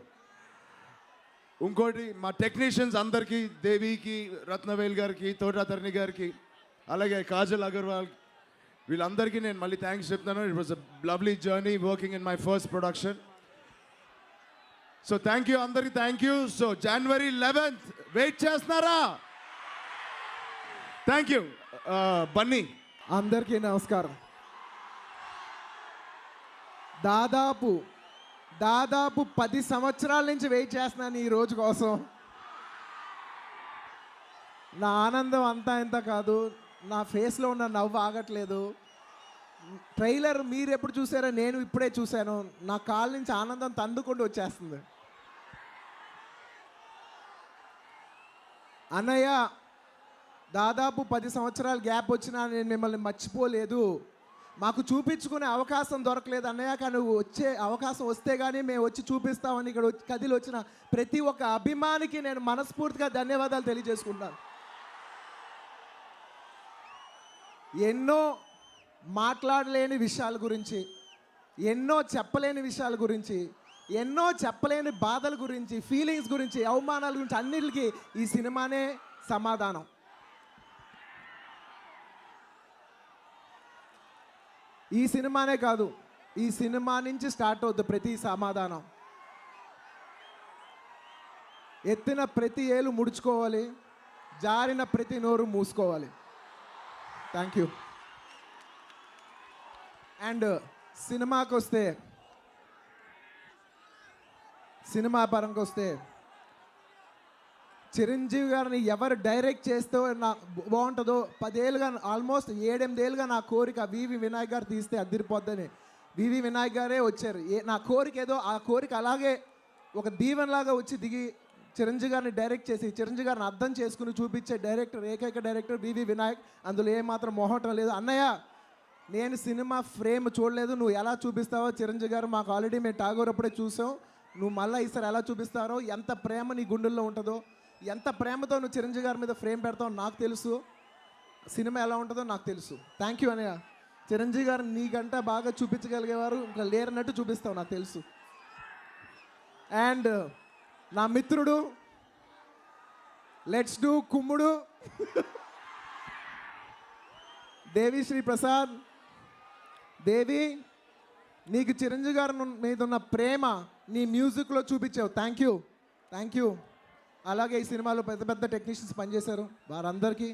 ఇంకోటి మా టెక్నీషియన్స్ అందరికీ, దేవికి, రత్నవేల్ గారికి, తోటాతరణి గారికి, అలాగే కాజల్ అగర్వాల్, వీళ్ళందరికీ నేను మళ్ళీ థ్యాంక్స్ చెప్తాను. It was a lovely journey working in my first production. So thank you అందరికీ, thank you. So January 11th wait చేస్తున్నారా? Thank you. బన్నీ. అందరికీ నమస్కారం. దాదాపు 10 సంవత్సరాల నుంచి వెయిట్ చేస్తున్నాను ఈ రోజు కోసం. నా ఆనందం అంతా ఇంత కాదు, నా ఫేస్లో ఉన్న నవ్వు ఆగట్లేదు. ట్రైలర్ మీరు ఎప్పుడు చూసారో నేను ఇప్పుడే చూశాను. నా కాళ్ళ నుంచి ఆనందం తందుకుంటూ వచ్చేస్తుంది. అన్నయ్య, దాదాపు 10 సంవత్సరాల గ్యాప్ వచ్చినా నేను మిమ్మల్ని మర్చిపోలేదు. మాకు చూపించుకునే అవకాశం దొరకలేదు అన్నయ్య, కానీ వచ్చే అవకాశం వస్తే కానీ మేము వచ్చి చూపిస్తామని ఇక్కడ కదిలి వచ్చిన ప్రతి ఒక్క అభిమానికి నేను మనస్ఫూర్తిగా ధన్యవాదాలు తెలియజేసుకుంటాను. ఎన్నో మాట్లాడలేని విషయాల గురించి, ఎన్నో చెప్పలేని విషయాల గురించి, ఎన్నో చెప్పలేని బాధల గురించి, ఫీలింగ్స్ గురించి, అవమానాల గురించి అన్నిటికీ ఈ సినిమానే సమాధానం. ఈ సినిమానే కాదు, ఈ సినిమా నుంచి స్టార్ట్ అవుతుంది ప్రతి సమాధానం. ఎత్తిన ప్రతి ఏలు ముడుచుకోవాలి, జారిన ప్రతి నోరు మూసుకోవాలి. Thank you. అండ్ సినిమాకి వస్తే, సినిమా పరంగా వస్తే చిరంజీవి గారిని ఎవరు డైరెక్ట్ చేస్తే నాకు బాగుంటుందో, 10 ఏళ్ళుగా ఆల్మోస్ట్ 7-8 ఏళ్ళుగా నా కోరిక వివి వినాయక్ గారు తీస్తే అదిరిపోద్దని. వివి వినాయక్ గారే వచ్చారు. నా కోరిక ఏదో ఆ కోరిక అలాగే ఒక దీవెనలాగా వచ్చి దిగి చిరంజీవి గారిని డైరెక్ట్ చేసి చిరంజీవి గారిని అర్థం చేసుకుని చూపించే డైరెక్టర్, ఏకైక డైరెక్టర్ వివి వినాయక్. అందులో ఏమాత్రం మొహటం లేదు. అన్నయ్య, నేను సినిమా ఫ్రేమ్ చూడలేదు, నువ్వు ఎలా చూపిస్తావో చిరంజీవి గారు మాకు ఆల్రెడీ మేము టాగోర్ అప్పుడే చూసాం, నువ్వు మళ్ళీ ఈసారి ఎలా చూపిస్తారో, ఎంత ప్రేమ నీ గుండెల్లో ఉంటుందో, ఎంత ప్రేమతో నువ్వు చిరంజీవి గారి మీద ఫ్రేమ్ పెడతావు నాకు తెలుసు, సినిమా ఎలా ఉంటుందో నాకు తెలుసు. థ్యాంక్ యూ అన్నయ్య. చిరంజీవి గారు నీకంటే బాగా చూపించగలిగేవారు ఇంకా లేరన్నట్టు చూపిస్తావు నాకు తెలుసు. అండ్ నా మిత్రుడు, లెట్స్ డూ కుమ్ముడు దేవిశ్రీ ప్రసాద్. దేవి, నీకు చిరంజీవి గారి మీద ఉన్న ప్రేమ నీ మ్యూజిక్లో చూపించావు. Thank you, thank you. అలాగే ఈ సినిమాలో పెద్ద పెద్ద టెక్నీషియన్స్ పనిచేశారు, వారందరికీ.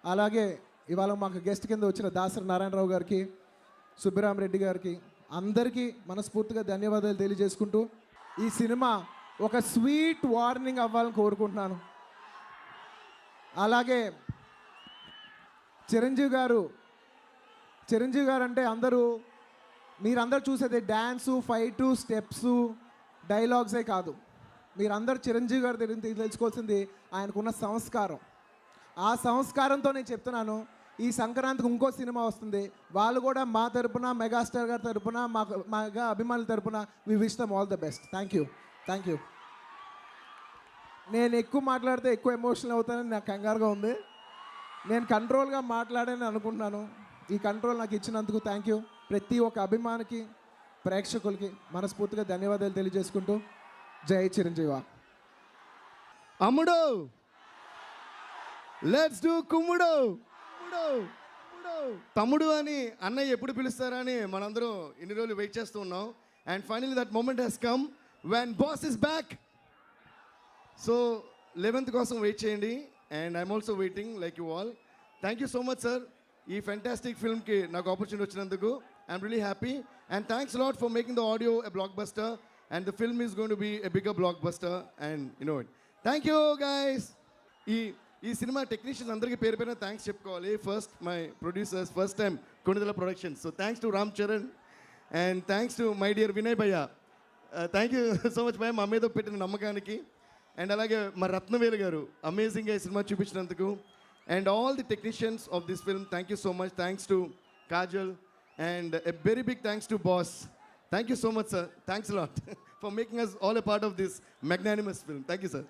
అలాగే ఇవాళ మాకు గెస్ట్ కింద వచ్చిన దాసరి నారాయణరావు గారికి, సుబ్బిరామరెడ్డి గారికి, అందరికీ మనస్ఫూర్తిగా ధన్యవాదాలు తెలియజేసుకుంటూ ఈ సినిమా ఒక స్వీట్ వార్నింగ్ అవ్వాలని కోరుకుంటున్నాను. అలాగే చిరంజీవి గారు అంటే మీరందరూ చూసేది డ్యాన్సు, ఫైటు, స్టెప్సు, డైలాగ్సే కాదు. మీరందరూ చిరంజీవి గారు తెలుసుకోవాల్సింది ఆయనకున్న సంస్కారం. ఆ సంస్కారంతో నేను చెప్తున్నాను, ఈ సంక్రాంతికి ఇంకో సినిమా వస్తుంది, వాళ్ళు కూడా మా తరపున, మెగాస్టార్ గారి తరపున, మా అభిమానుల తరపున we wish them all the best. Thank you, thank you. నేను ఎక్కువ మాట్లాడితే ఎక్కువ ఎమోషనల్ అవుతానని నాకు కంగారుగా ఉంది. నేను కంట్రోల్గా మాట్లాడాలని అనుకుంటున్నాను. ఈ కంట్రోల్ నాకు ఇచ్చినందుకు థ్యాంక్ యూ. ప్రతి ఒక్క అభిమానికి, ప్రేక్షకులకి మనస్ఫూర్తిగా ధన్యవాదాలు తెలియజేసుకుంటూ జై చిరంజీవ. అమ్ముడు, లెట్స్ డూ కుమ్ముడు. తమ్ముడు అని అన్నయ్య ఎప్పుడు పిలుస్తారని మనందరం ఇన్ని రోజులు వెయిట్ చేస్తూ ఉన్నాం. And finally that moment has come when boss is back. So 11th కోసం వెయిట్ చేయండి. And I'm also waiting like you all. Thank you so much sir, ఈ ఫెంటాస్టిక్ ఫిల్మ్కి నాకు ఆపర్చునిటీ వచ్చినందుకు. I'm really happy and thanks lot for making the audio a blockbuster and the film is going to be a bigger blockbuster and you know it. Thank you guys. ఈ సినిమా technicians అందరికీ పేరు పేరున thanks చెప్పుకోవాలి. First my producers, first time Konidela productions. So thanks to Ram Charan and thanks to my dear Vinay భయ్య. Thank you so much భయ్య మా మీద పెట్టిన నమ్మకానికి. అండ్ అలాగే మా రత్నవేలు గారు అమేజింగ్గా ఈ సినిమా చూపించినందుకు. And all the technicians of this film, thank you so much. Thanks to Kajal and a very big thanks to boss. Thank you so much sir, thanks a lot for making us all a part of this magnanimous film. Thank you sir.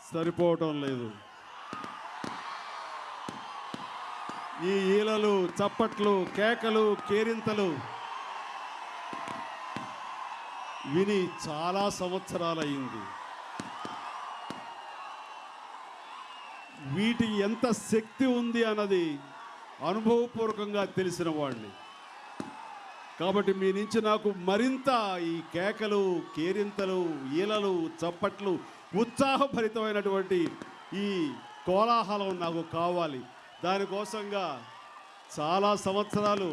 సరిపోవటం లేదు. ఈ ఈలలు, చప్పట్లు, కేకలు, కేరింతలు విని చాలా సంవత్సరాలయ్యింది. వీటికి ఎంత శక్తి ఉంది అన్నది అనుభవపూర్వకంగా తెలిసిన వాడిని. కాబట్టి మీ నుంచి నాకు మరింత ఈ కేకలు, కేరింతలు, ఈలలు, చప్పట్లు, ఉత్సాహభరితమైనటువంటి ఈ కోలాహలం నాకు కావాలి. దానికోసంగా చాలా సంవత్సరాలు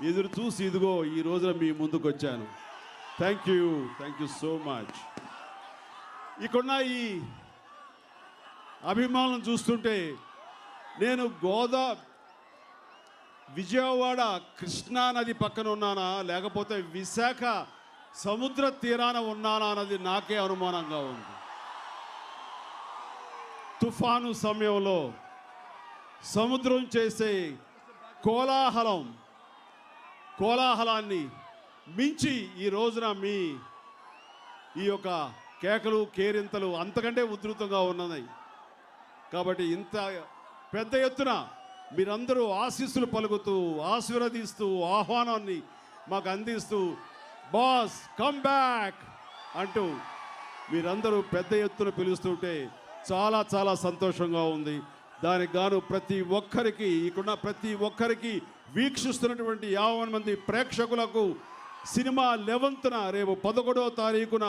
ఎదురు చూసి ఇదిగో ఈ రోజున మీ ముందుకు వచ్చాను. Thank you so much. ఇక్కడున్న ఈ అభిమానులను చూస్తుంటే నేను విజయవాడ కృష్ణా నది పక్కన ఉన్నానా లేకపోతే విశాఖ సముద్ర తీరాన ఉన్నానా అన్నది నాకే అనుమానంగా ఉంది. తుఫాను సమయంలో సముద్రం చేసే కోలాహలాన్ని మించి ఈ రోజున మీ ఈ యొక్క కేకలు కేరింతలు అంతకంటే ఉధృతంగా ఉన్నది. కాబట్టి ఇంత పెద్ద ఎత్తున మీరందరూ ఆశీస్సులు పలుకుతూ ఆశీర్వదిస్తూ ఆహ్వానాన్ని మాకు అందిస్తూ బాస్ కమ్ బ్యాక్ అంటూ మీరందరూ పెద్ద ఎత్తున పిలుస్తుంటే చాలా చాలా సంతోషంగా ఉంది. దానికి గాను ప్రతి ఒక్కరికి ఇక్కడున్న ప్రతి ఒక్కరికి వీక్షిస్తున్నటువంటి 50 మంది ప్రేక్షకులకు సినిమా 11న రేపు 11వ తారీఖున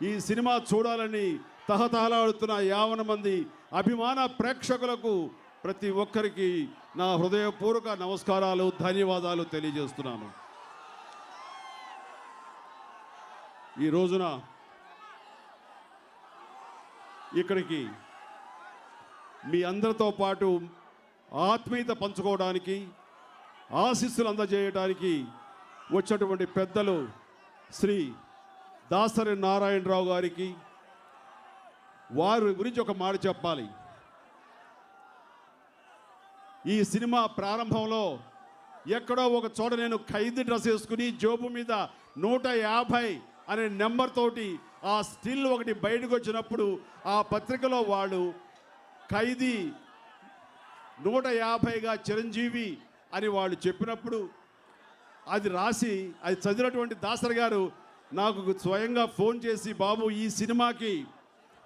ఈ సినిమా చూడాలని తహతహలాడుతున్న 50 మంది అభిమాన ప్రేక్షకులకు ప్రతి ఒక్కరికి నా హృదయపూర్వక నమస్కారాలు ధన్యవాదాలు తెలియజేస్తున్నాను. ఈ రోజున ఇక్కడికి మీ అందరితో పాటు ఆత్మీయత పంచుకోవడానికి ఆశీస్సులు అందజేయడానికి వచ్చినటువంటి పెద్దలు శ్రీ దాసరి నారాయణరావు గారికి వారి గురించి ఒక మాట చెప్పాలి. ఈ సినిమా ప్రారంభంలో ఎక్కడో ఒక చోట నేను ఖైదీ డ్రెస్ వేసుకుని జోబు మీద 150 అనే నెంబర్ తోటి ఆ స్టిల్ ఒకటి బయటకు వచ్చినప్పుడు ఆ పత్రికలో వాళ్ళు ఖైదీ 150గా చిరంజీవి అని వాళ్ళు చెప్పినప్పుడు అది రాసి అది చదివినటువంటి దాసరి గారు నాకు స్వయంగా ఫోన్ చేసి, బాబు ఈ సినిమాకి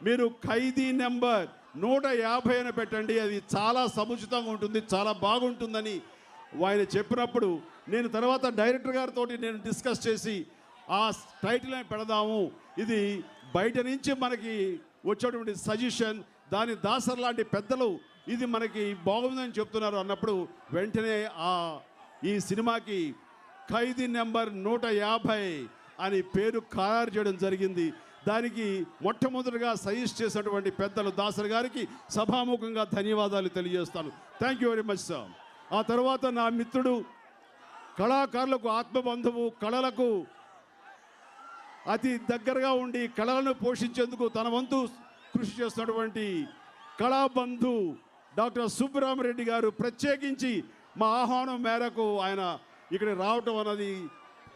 మీరు ఖైదీ నెంబర్ 150 అని పెట్టండి, అది చాలా సముచితంగా ఉంటుంది, చాలా బాగుంటుందని ఆయన చెప్పినప్పుడు నేను తర్వాత డైరెక్టర్ గారితో నేను డిస్కస్ చేసి ఆ టైటిల్ పెడదాము, ఇది బయట నుంచి మనకి వచ్చేటువంటి సజెషన్, దాని దాసర్ లాంటి పెద్దలు ఇది మనకి బాగుందని చెప్తున్నారు అన్నప్పుడు వెంటనే ఈ సినిమాకి ఖైదీ నెంబర్ 150 అని పేరు ఖరారు చేయడం జరిగింది. దానికి మొట్టమొదటిగా సజెస్ట్ చేసినటువంటి పెద్దలు దాసరి గారికి సభాముఖంగా ధన్యవాదాలు తెలియజేస్తాను. Thank you very much sir. ఆ తర్వాత నా మిత్రుడు, కళాకారులకు ఆత్మబంధువు, కళలకు అతి దగ్గరగా ఉండి కళలను పోషించేందుకు తన వంతు కృషి చేస్తున్నటువంటి కళాబంధు డాక్టర్ సుబ్బరామరెడ్డి గారు ప్రత్యేకించి మా ఆహ్వానం మేరకు ఆయన ఇక్కడ రావటం అన్నది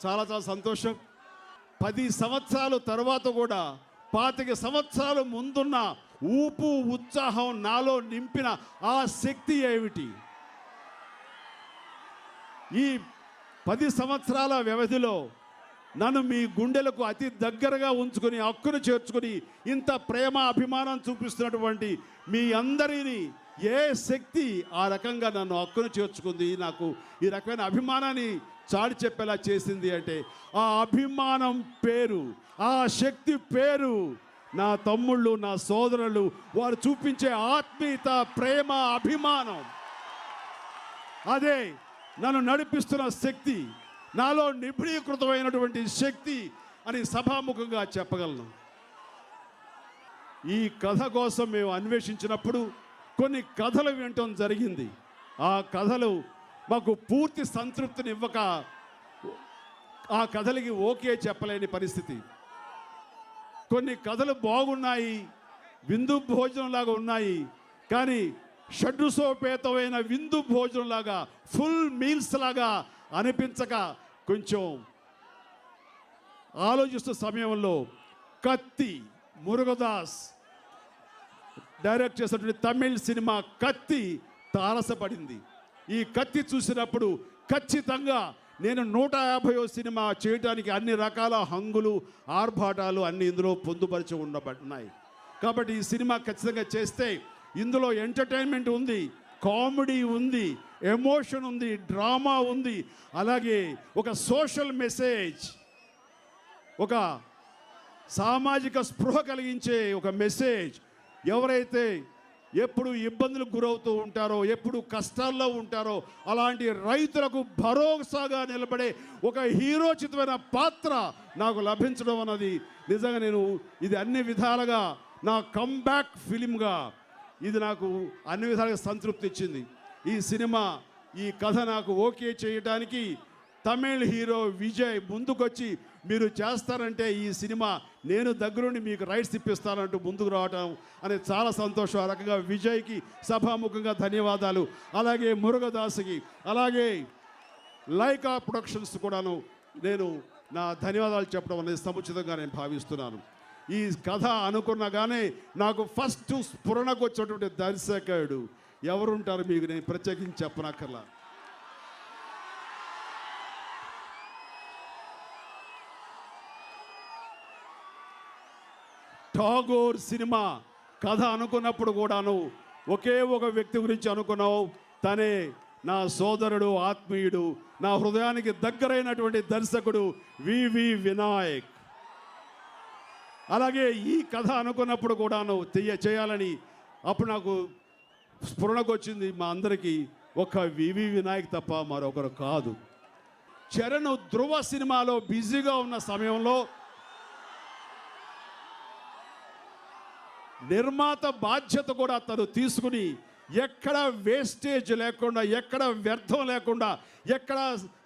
చాలా చాలా సంతోషం. 10 సంవత్సరాల తర్వాత కూడా 25 సంవత్సరాల ముందున్న ఊపు ఉత్సాహం నాలో నింపిన ఆ శక్తి ఏమిటి? ఈ 10 సంవత్సరాల వ్యవధిలో నన్ను మీ గుండెలకు అతి దగ్గరగా ఉంచుకొని హక్కును చేర్చుకొని ఇంత ప్రేమ అభిమానం చూపిస్తున్నటువంటి మీ అందరినీ ఏ శక్తి ఆ రకంగా నన్ను హక్కును చేర్చుకుంది, నాకు ఈ రకమైన అభిమానాన్ని చాటి చెప్పేలా చేసింది అంటే ఆ అభిమానం పేరు, ఆ శక్తి పేరు నా తమ్ముళ్ళు, నా సోదరులు, వారు చూపించే ఆత్మీయత, ప్రేమ, అభిమానం. అదే నన్ను నడిపిస్తున్న శక్తి, నాలో నిబిడీకృతమైనటువంటి శక్తి అని సభాముఖంగా చెప్పగలను. ఈ కథ కోసం మేము అన్వేషించినప్పుడు కొన్ని కథలు వినటం జరిగింది. ఆ కథలు మాకు పూర్తి సంతృప్తిని ఇవ్వక ఆ కథలకి ఓకే చెప్పలేని పరిస్థితి. కొన్ని కథలు బాగున్నాయి, విందు భోజనంలాగా ఉన్నాయి, కానీ షడ్రుసోపేతమైన విందు భోజనంలాగా, ఫుల్ మీల్స్ లాగా అనిపించక కొంచెం ఆలోచిస్తున్న సమయంలో కత్తి, మురుగదాస్ డైరెక్ట్ చేసినటువంటి తమిళ్ సినిమా కత్తి తారసపడింది. ఈ కత్తి చూసినప్పుడు ఖచ్చితంగా నేను 150వ సినిమా చేయడానికి అన్ని రకాల హంగులు, ఆర్భాటాలు అన్ని ఇందులో పొందుపరిచి ఉండబడున్నాయి. కాబట్టి ఈ సినిమా ఖచ్చితంగా చేస్తే ఇందులో ఎంటర్టైన్మెంట్ ఉంది, కామెడీ ఉంది, ఎమోషన్ ఉంది, డ్రామా ఉంది, అలాగే ఒక సోషల్ మెసేజ్, ఒక సామాజిక స్పృహ కలిగించే ఒక మెసేజ్. ఎవరైతే ఎప్పుడు ఇబ్బందులకు గురవుతూ ఉంటారో, ఎప్పుడు కష్టాల్లో ఉంటారో అలాంటి రైతులకు భరోసాగా నిలబడే ఒక హీరోచితమైన పాత్ర నాకు లభించడం అన్నది నిజంగా నేను ఇది అన్ని విధాలుగా నా కమ్బ్యాక్ ఫిలింగా ఇది నాకు అన్ని విధాలుగా సంతృప్తి ఇచ్చింది. ఈ సినిమా ఈ కథ నాకు ఓకే చేయడానికి తమిళ్ హీరో విజయ్ ముందుకొచ్చి మీరు చేస్తారంటే ఈ సినిమా నేను దగ్గరుండి మీకు రైట్స్ ఇప్పిస్తానంటూ ముందుకు రావటం అనేది చాలా సంతోషం. ఆ రకంగా విజయ్కి సభాముఖంగా ధన్యవాదాలు. అలాగే మురుగదాస్కి, అలాగే లైకా ప్రొడక్షన్స్ కూడాను నేను నా ధన్యవాదాలు చెప్పడం అనేది సముచితంగా నేను భావిస్తున్నాను. ఈ కథ అనుకున్నగానే నాకు ఫస్ట్ స్ఫురణకు వచ్చేటువంటి దర్శకుడు ఎవరుంటారు మీకు నేను ప్రత్యేకించి చెప్పనక్కర్లా. ఠాగూర్ సినిమా కథ అనుకున్నప్పుడు కూడాను ఒకే ఒక వ్యక్తి గురించి అనుకున్నావు, తనే నా సోదరుడు, ఆత్మీయుడు, నా హృదయానికి దగ్గరైనటువంటి దర్శకుడు వివి వినాయక్. అలాగే ఈ కథ అనుకున్నప్పుడు కూడాను చేయాలని అప్పుడు నాకు స్ఫురణకు వచ్చింది మా అందరికీ ఒక వివి వినాయక్ తప్ప మరొకరు కాదు. చరణ్ ధ్రువ సినిమాలో బిజీగా ఉన్న సమయంలో నిర్మాత బాధ్యత కూడా తను తీసుకుని ఎక్కడ వేస్టేజ్ లేకుండా, ఎక్కడ వ్యర్థం లేకుండా, ఎక్కడ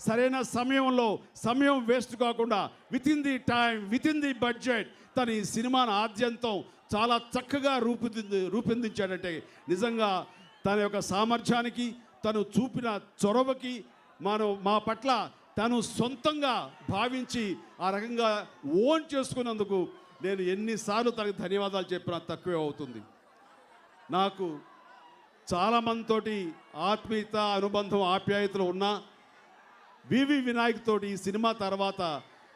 సరైన సమయంలో సమయం వేస్ట్ కాకుండా within the time, within the budget తన ఈ సినిమాను ఆద్యంతం చాలా చక్కగా రూపొందించాడంటే నిజంగా తన యొక్క సామర్థ్యానికి, తను చూపిన చొరవకి మా పట్ల తను సొంతంగా భావించి ఆ రకంగా ఓన్ చేసుకున్నందుకు నేను ఎన్నిసార్లు తనకు ధన్యవాదాలు చెప్పినా తక్కువే అవుతుంది. నాకు చాలామందితోటి ఆత్మీయత, అనుబంధం, ఆప్యాయతలు ఉన్నా వివి వినాయక్ తోటి ఈ సినిమా తర్వాత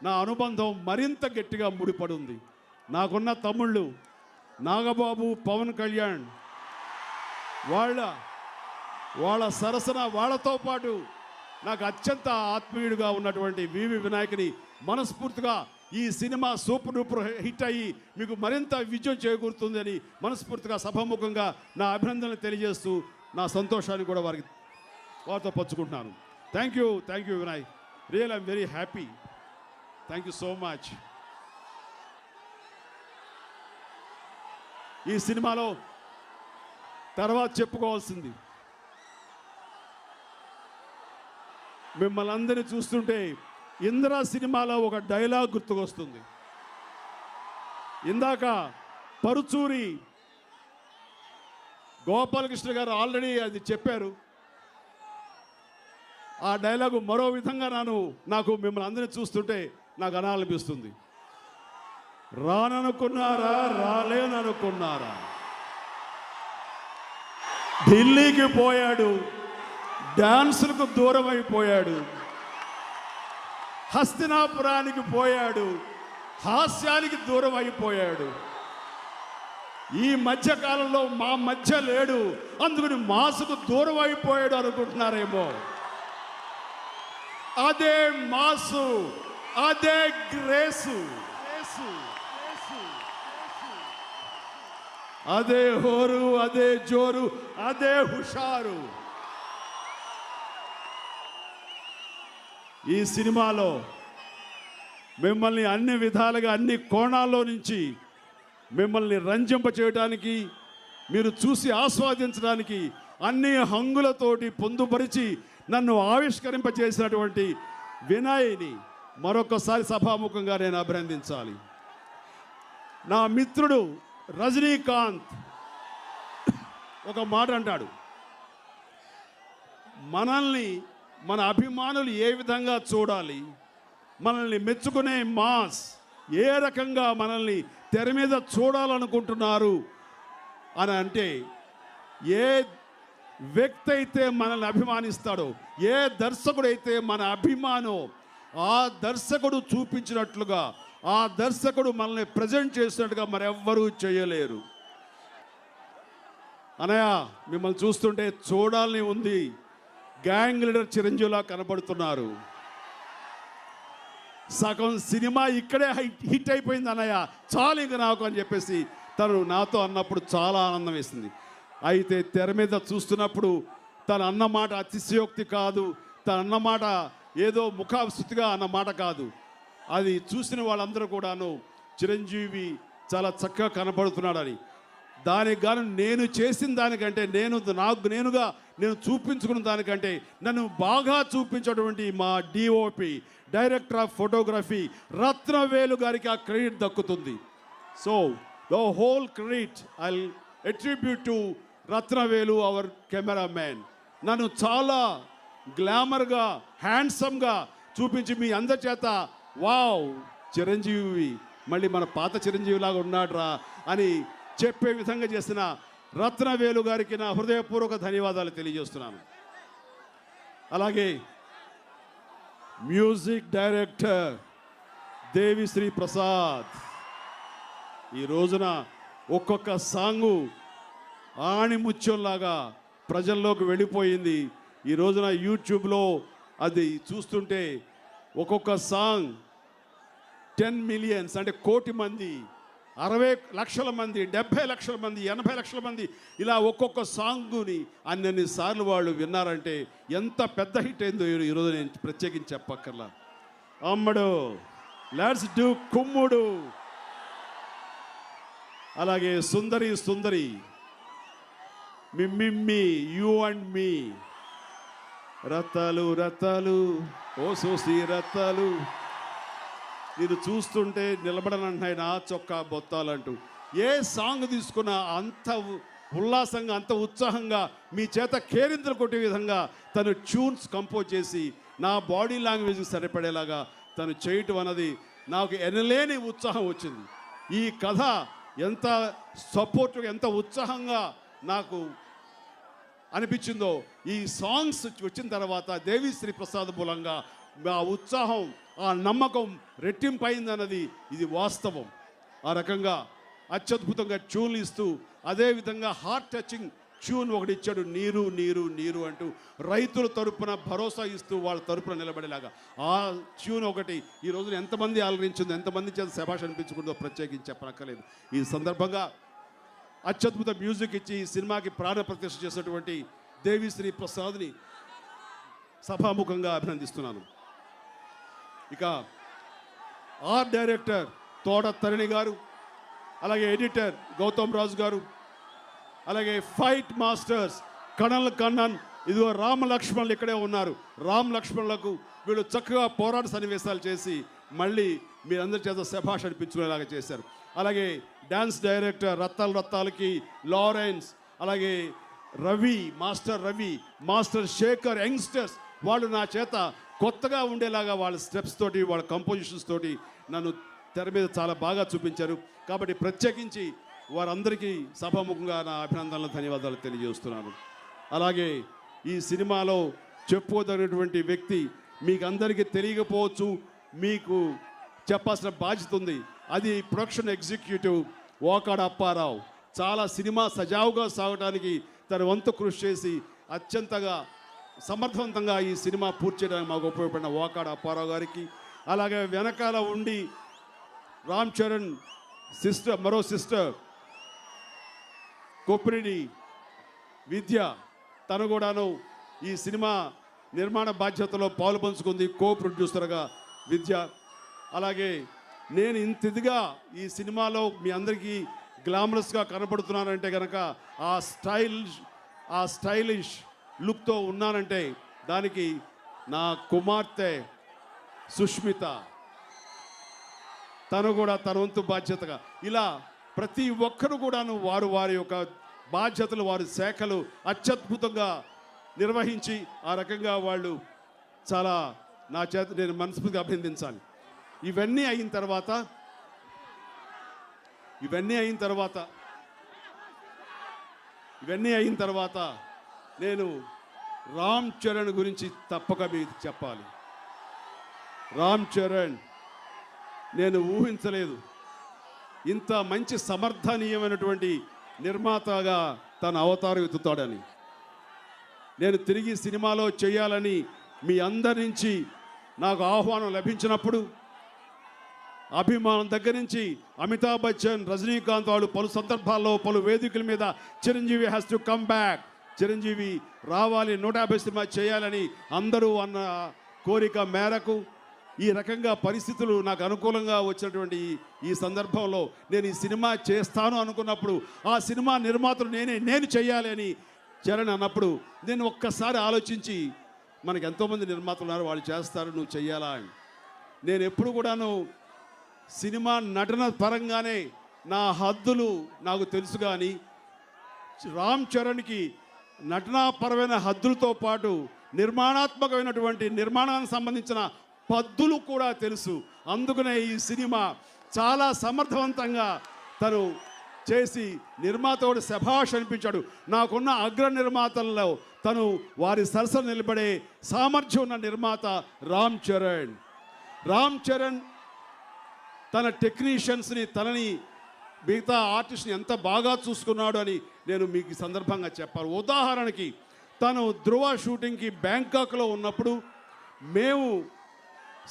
నా అనుబంధం మరింత గట్టిగా ముడిపడి ఉంది. నాకున్న తమ్ముళ్ళు నాగబాబు, పవన్ కళ్యాణ్, వాళ్ళ సరసన వాళ్ళతో పాటు నాకు అత్యంత ఆత్మీయుడిగా ఉన్నటువంటి వివి వినాయక్ని మనస్ఫూర్తిగా ఈ సినిమా సూపర్ డూపర్ హిట్ అయ్యి మీకు మరింత విజయం చేకూరుతుంది అని మనస్ఫూర్తిగా సభాముఖంగా నా అభినందనలు తెలియజేస్తూ నా సంతోషాన్ని కూడా వారితో పంచుకుంటున్నాను. Thank you Vinayak, real I'm very happy. Thank you so much. ఈ సినిమాలో తర్వాత చెప్పుకోవాల్సింది, మిమ్మల్ని అందరినీ చూస్తుంటే ఇందిరా సినిమాలో ఒక డైలాగ్ గుర్తుకొస్తుంది. ఇందాక పరుచూరి గోపాలకృష్ణ గారు ఆల్రెడీ అది చెప్పారు. ఆ డైలాగు మరో విధంగా నాకు మిమ్మల్ని అందరినీ చూస్తుంటే నాకు అనాలనిపిస్తుంది. రాననుకున్నారా, రాలేననుకున్నారా, ఢిల్లీకి పోయాడు, డాన్సులకు దూరం అయిపోయాడు, హస్తినాపురానికి పోయాడు, హాస్యానికి దూరం అయిపోయాడు. ఈ మధ్య కాలంలో మా మధ్య లేడు, అందుకని మాసుకు దూరం అయిపోయాడు అనుకుంటున్నారేమో. అదే మాసు, అదే గ్రేసు, అదే హోరు, అదే జోరు, అదే హుషారు. ఈ సినిమాలో మిమ్మల్ని అన్ని విధాలుగా, అన్ని కోణాల్లో నుంచి మిమ్మల్ని రంజింప చేయడానికి, మీరు చూసి ఆస్వాదించడానికి అన్ని హంగులతోటి పొందుపరిచి నన్ను ఆవిష్కరింపజేసినటువంటి వినయ్ని మరొకసారి సభాముఖంగా నేను అభినందించాలి. నా మిత్రుడు రజనీకాంత్ ఒక మాట అంటాడు, మనల్ని మన అభిమానులు ఏ విధంగా చూడాలి, మనల్ని మెచ్చుకునే మాస్ ఏ రకంగా మనల్ని తెర మీద చూడాలనుకుంటున్నారు అని అంటే, ఏ వ్యక్తి అయితే మనల్ని అభిమానిస్తాడో, ఏ దర్శకుడైతే మన అభిమానో, ఆ దర్శకుడు చూపించినట్లుగా, ఆ దర్శకుడు మనల్ని ప్రజెంట్ చేసినట్టుగా మరెవ్వరూ చేయలేరు. అనయ్య, మిమ్మల్ని చూస్తుంటే చూడాలని ఉంది. గ్యాంగ్ లీడర్ చిరంజీవిలా కనబడుతున్నారు. సగం సినిమా ఇక్కడే హిట్ అయిపోయింది అన్నయ్య, చాలు ఇంక నాకు అని చెప్పేసి తను నాతో అన్నప్పుడు చాలా ఆనందం వేసింది. అయితే తెర మీద చూస్తున్నప్పుడు తన అన్నమాట అతిశయోక్తి కాదు, తన అన్నమాట ఏదో ముఖాస్తుతిగా అన్నమాట కాదు. అది చూసిన వాళ్ళందరూ కూడాను చిరంజీవి చాలా చక్కగా కనబడుతున్నాడని. దానికి గాను నేను చేసిన దానికంటే, నేను చూపించుకున్న దానికంటే నన్ను బాగా చూపించేటువంటి మా DOP, director of photography Ratnavelu గారికి ఆ క్రెడిట్ దక్కుతుంది. So the whole credit I attribute to Ratnavelu, our cameraman. నన్ను చాలా గ్లామర్గా, హ్యాండ్సమ్గా చూపించి మీ అందరి చేత వావ్ చిరంజీవి మళ్ళీ మన పాత చిరంజీవిలాగా ఉన్నాడురా అని చెప్పే విధంగా చేసిన రత్నవేలు గారికి నా హృదయపూర్వక ధన్యవాదాలు తెలియజేస్తున్నాను. అలాగే మ్యూజిక్ డైరెక్టర్ దేవిశ్రీ ప్రసాద్. ఈ రోజున ఒక్కొక్క సాంగు ఆణిముత్యంలాగా ప్రజల్లోకి వెళ్ళిపోయింది. ఈ రోజున యూట్యూబ్లో అది చూస్తుంటే ఒక్కొక్క సాంగ్ 10 మిలియన్స్ అంటే 1 కోటి మంది, 60 లక్షల మంది, 70 లక్షల మంది, 80 లక్షల మంది ఇలా ఒక్కొక్క సాంగుని అన్ని సార్లు వాళ్ళు విన్నారంటే ఎంత పెద్ద హిట్ అయిందో ఈరోజు నేను ప్రత్యేకించి చెప్పక్కర్లా. అమ్మడు లెట్స్ డూ కుమ్ముడు. అలాగే సుందరి సుందరి, మిమ్మి, యూ అండ్ మీ, రత్తాలు రత్తాలు, ఓ సోసి రత్తాలు, నేను చూస్తుంటే నిలబడనంటున్నాయి నా చొక్కా బొత్తాలంటూ. ఏ సాంగ్ తీసుకున్నా అంత ఉల్లాసంగా, అంత ఉత్సాహంగా మీ చేత కేరింతలు కొట్టే విధంగా తను ట్యూన్స్ కంపోజ్ చేసి నా బాడీ లాంగ్వేజ్కి సరిపడేలాగా తను చేయటం అన్నది నాకు ఎనలేని ఉత్సాహం వచ్చింది. ఈ కథ ఎంత సపోర్ట్గా, ఎంత ఉత్సాహంగా నాకు అనిపించిందో ఈ సాంగ్స్ వచ్చిన తర్వాత దేవిశ్రీ ప్రసాద్ మూలంగా ఆ ఉత్సాహం, ఆ నమ్మకం రెట్టింపైందన్నది ఇది వాస్తవం. ఆ రకంగా అత్యద్భుతంగా ట్యూన్లు ఇస్తూ అదేవిధంగా హార్ట్ టచింగ్ ట్యూన్ ఒకటి ఇచ్చాడు, నీరు నీరు నీరు అంటూ రైతుల తరపున భరోసా ఇస్తూ వాళ్ళ తరపున నిలబడేలాగా ఆ ట్యూన్ ఒకటి ఈ రోజున ఎంతమంది ఆలరించిందో, ఎంతమంది చేత శభాష్ అనిపించుకుందో ప్రత్యేకించి చెప్పనక్కర్లేదు. ఈ సందర్భంగా అత్యద్భుత మ్యూజిక్ ఇచ్చి ఈ సినిమాకి ప్రాణ ప్రతిష్ఠ చేసినటువంటి దేవిశ్రీ ప్రసాద్ని సభాముఖంగా అభినందిస్తున్నాను. ఇక ఆర్ట్ డైరెక్టర్ తోట తరణి గారు, అలాగే ఎడిటర్ గౌతమ్ రాజు గారు, అలాగే ఫైట్ మాస్టర్స్ కణల్ కన్నన్, ఇదిగో రామ లక్ష్మణులు ఇక్కడే ఉన్నారు. రామ్ లక్ష్మణులకు వీళ్ళు చక్కగా పోరాట సన్నివేశాలు చేసి మళ్ళీ మీరందరి చేత శభాష్ అనిపించుకునేలాగా చేశారు. అలాగే డ్యాన్స్ డైరెక్టర్ రత్తాలకి లారెన్స్, అలాగే రవి, మాస్టర్ శేఖర్, యంగ్స్టర్స్ వాళ్ళు నా చేత కొత్తగా ఉండేలాగా వాళ్ళ స్టెప్స్ తోటి, వాళ్ళ కంపోజిషన్స్ తోటి నన్ను తెర మీద చాలా బాగా చూపించారు. కాబట్టి ప్రత్యేకించి వారందరికీ సభాముఖంగా నా అభినందనలు, ధన్యవాదాలు తెలియజేస్తున్నాను. అలాగే ఈ సినిమాలో చెప్పుకోదగినటువంటి వ్యక్తి మీకు అందరికీ తెలియకపోవచ్చు, మీకు చెప్పాల్సిన బాధ్యత ఉంది. అది ప్రొడక్షన్ ఎగ్జిక్యూటివ్ వాకాడ అప్పారావు. చాలా సినిమా సజావుగా సాగడానికి తన వంతు కృషి చేసి అత్యంతగా సమర్థవంతంగా ఈ సినిమా పూర్తి చేయడానికి మాకు ఉపయోగపడిన వాకాడ అప్పారావు గారికి, అలాగే వెనకాల ఉండి రామ్ చరణ్ సిస్టర్, మరో సిస్టర్ కొప్పిరెడ్డి విద్య, తను కూడాను ఈ సినిమా నిర్మాణ బాధ్యతలో పాలు పంచుకుంది, కో ప్రొడ్యూసర్గా విద్య. అలాగే నేను ఇంత ఇదిగా ఈ సినిమాలో మీ అందరికీ గ్లామరస్గా కనపడుతున్నానంటే కనుక ఆ స్టైలిష్ లుక్తో ఉన్నానంటే దానికి నా కుమార్తె సుష్మిత, తను కూడా తన వంతు బాధ్యతగా ఇలా ప్రతి ఒక్కరు కూడాను వారి యొక్క బాధ్యతలు, వారి శాఖలు అత్యద్భుతంగా నిర్వహించి ఆ రకంగా వాళ్ళు చాలా నా చేత నేను మనస్ఫూర్తిగా అభినందించాలి. ఇవన్నీ అయిన తర్వాత నేను రామ్ చరణ్ గురించి తప్పక మీకు చెప్పాలి. రామ్ చరణ్ నేను ఊహించలేదు ఇంత మంచి సమర్థనీయమైనటువంటి నిర్మాతగా తన అవతారం ఎత్తుతాడని. నేను తిరిగి సినిమాలో చేయాలని మీ అందరి నుంచి నాకు ఆహ్వానం లభించినప్పుడు అభిమానం దగ్గర నుంచి అమితాబ్ బచ్చన్, రజనీకాంత్ వాళ్ళు పలు సందర్భాల్లో పలు వేదికల మీద Chiranjeevi has to come back, Chiranjeevi రావాలి, 150 సినిమా చేయాలని అందరూ అన్న కోరిక మేరకు ఈ రకంగా పరిస్థితులు నాకు అనుకూలంగా వచ్చినటువంటి ఈ సందర్భంలో నేను ఈ సినిమా చేస్తాను అనుకున్నప్పుడు ఆ సినిమా నిర్మాతలు నేను చేయాలి అని చరణ్ అన్నప్పుడు నేను ఒక్కసారి ఆలోచించి మనకు ఎంతోమంది నిర్మాతలు ఉన్నారు, వాళ్ళు చేస్తారు, నువ్వు చెయ్యాలా అని. నేను ఎప్పుడు కూడాను సినిమా నటన పరంగానే నా హద్దులు నాకు తెలుసు, కానీ రామ్ చరణ్కి నటనాపరమైన హద్దులతో పాటు నిర్మాణాత్మకమైనటువంటి నిర్మాణానికి సంబంధించిన పద్దులు కూడా తెలుసు. అందుకనే ఈ సినిమా చాలా సమర్థవంతంగా తను చేసి నిర్మాతోడు శభాష్ అనిపించాడు. నాకున్న అగ్ర నిర్మాతల్లో తను వారి సరసన నిలబడే సామర్థ్యం ఉన్న నిర్మాత రామ్ చరణ్. రామ్ చరణ్ తన టెక్నీషియన్స్ని, తనని మిగతా ఆర్టిస్ట్ని ఎంత బాగా చూసుకున్నాడు అని నేను మీకు ఈ సందర్భంగా చెప్పాలి. ఉదాహరణకి తను ధృవ షూటింగ్కి బ్యాంకాక్లో ఉన్నప్పుడు మేము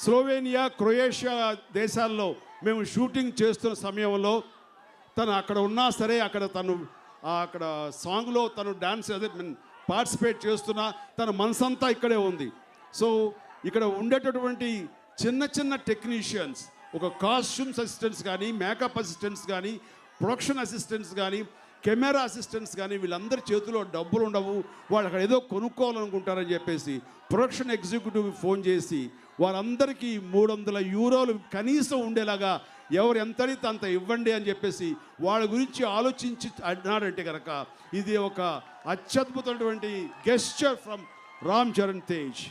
స్లోవేనియా, క్రొయేషియా దేశాల్లో మేము షూటింగ్ చేస్తున్న సమయంలో తను అక్కడ ఉన్నా సరే అక్కడ సాంగ్లో తను డాన్స్ పార్టిసిపేట్ చేస్తున్నా తన మనసంతా ఇక్కడే ఉంది. సో ఇక్కడ ఉండేటటువంటి చిన్న చిన్న టెక్నీషియన్స్, ఒక కాస్ట్యూమ్స్ అసిస్టెంట్స్ కానీ, మేకప్ అసిస్టెంట్స్ కానీ, ప్రొడక్షన్ అసిస్టెంట్స్ కానీ, కెమెరా అసిస్టెంట్స్ కానీ వీళ్ళందరి చేతిలో డబ్బులు ఉండవు, వాళ్ళు అక్కడ ఏదో కొనుక్కోవాలనుకుంటారని చెప్పేసి ప్రొడక్షన్ ఎగ్జిక్యూటివ్ ఫోన్ చేసి వారందరికీ 300 యూరోలు కనీసం ఉండేలాగా ఎవరు ఎంతైతే అంత ఇవ్వండి అని చెప్పేసి వాళ్ళ గురించి ఆలోచించి అన్నాడంటే కనుక ఇది ఒక అత్యద్భుతమైనటువంటి గెస్చర్ ఫ్రమ్ రామ్ చరణ్ తేజ్.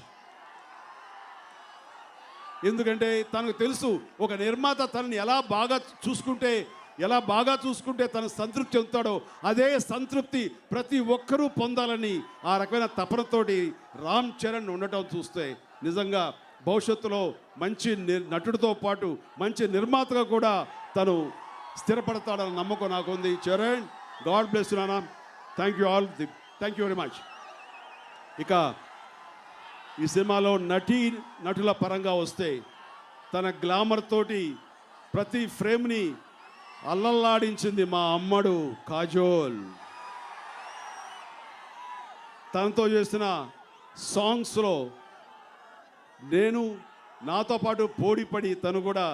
ఎందుకంటే తనకు తెలుసు ఒక నిర్మాత తనని ఎలా బాగా చూసుకుంటే తను సంతృప్తి చెందుతాడో అదే సంతృప్తి ప్రతి ఒక్కరూ పొందాలని ఆ రకమైన తపనతోటి రామ్ చరణ్ ఉండటం చూస్తే నిజంగా భవిష్యత్తులో మంచి నటుడితో పాటు మంచి నిర్మాతగా కూడా తను స్థిరపడతాడన్న నమ్మకం నాకు ఉంది. చరణ్, గాడ్ బ్లెస్ యు నాన్న. Thank you all, thank you very much. ఇక ఈ సినిమాలో నటుల పరంగా వస్తే తన గ్లామర్ తోటి ప్రతి ఫ్రేమ్ని అల్లల్లాడించింది మా అమ్మడు కాజోల్. తనతో చేసిన సాంగ్స్లో నాతో పాటు పోటీపడి తను కూడా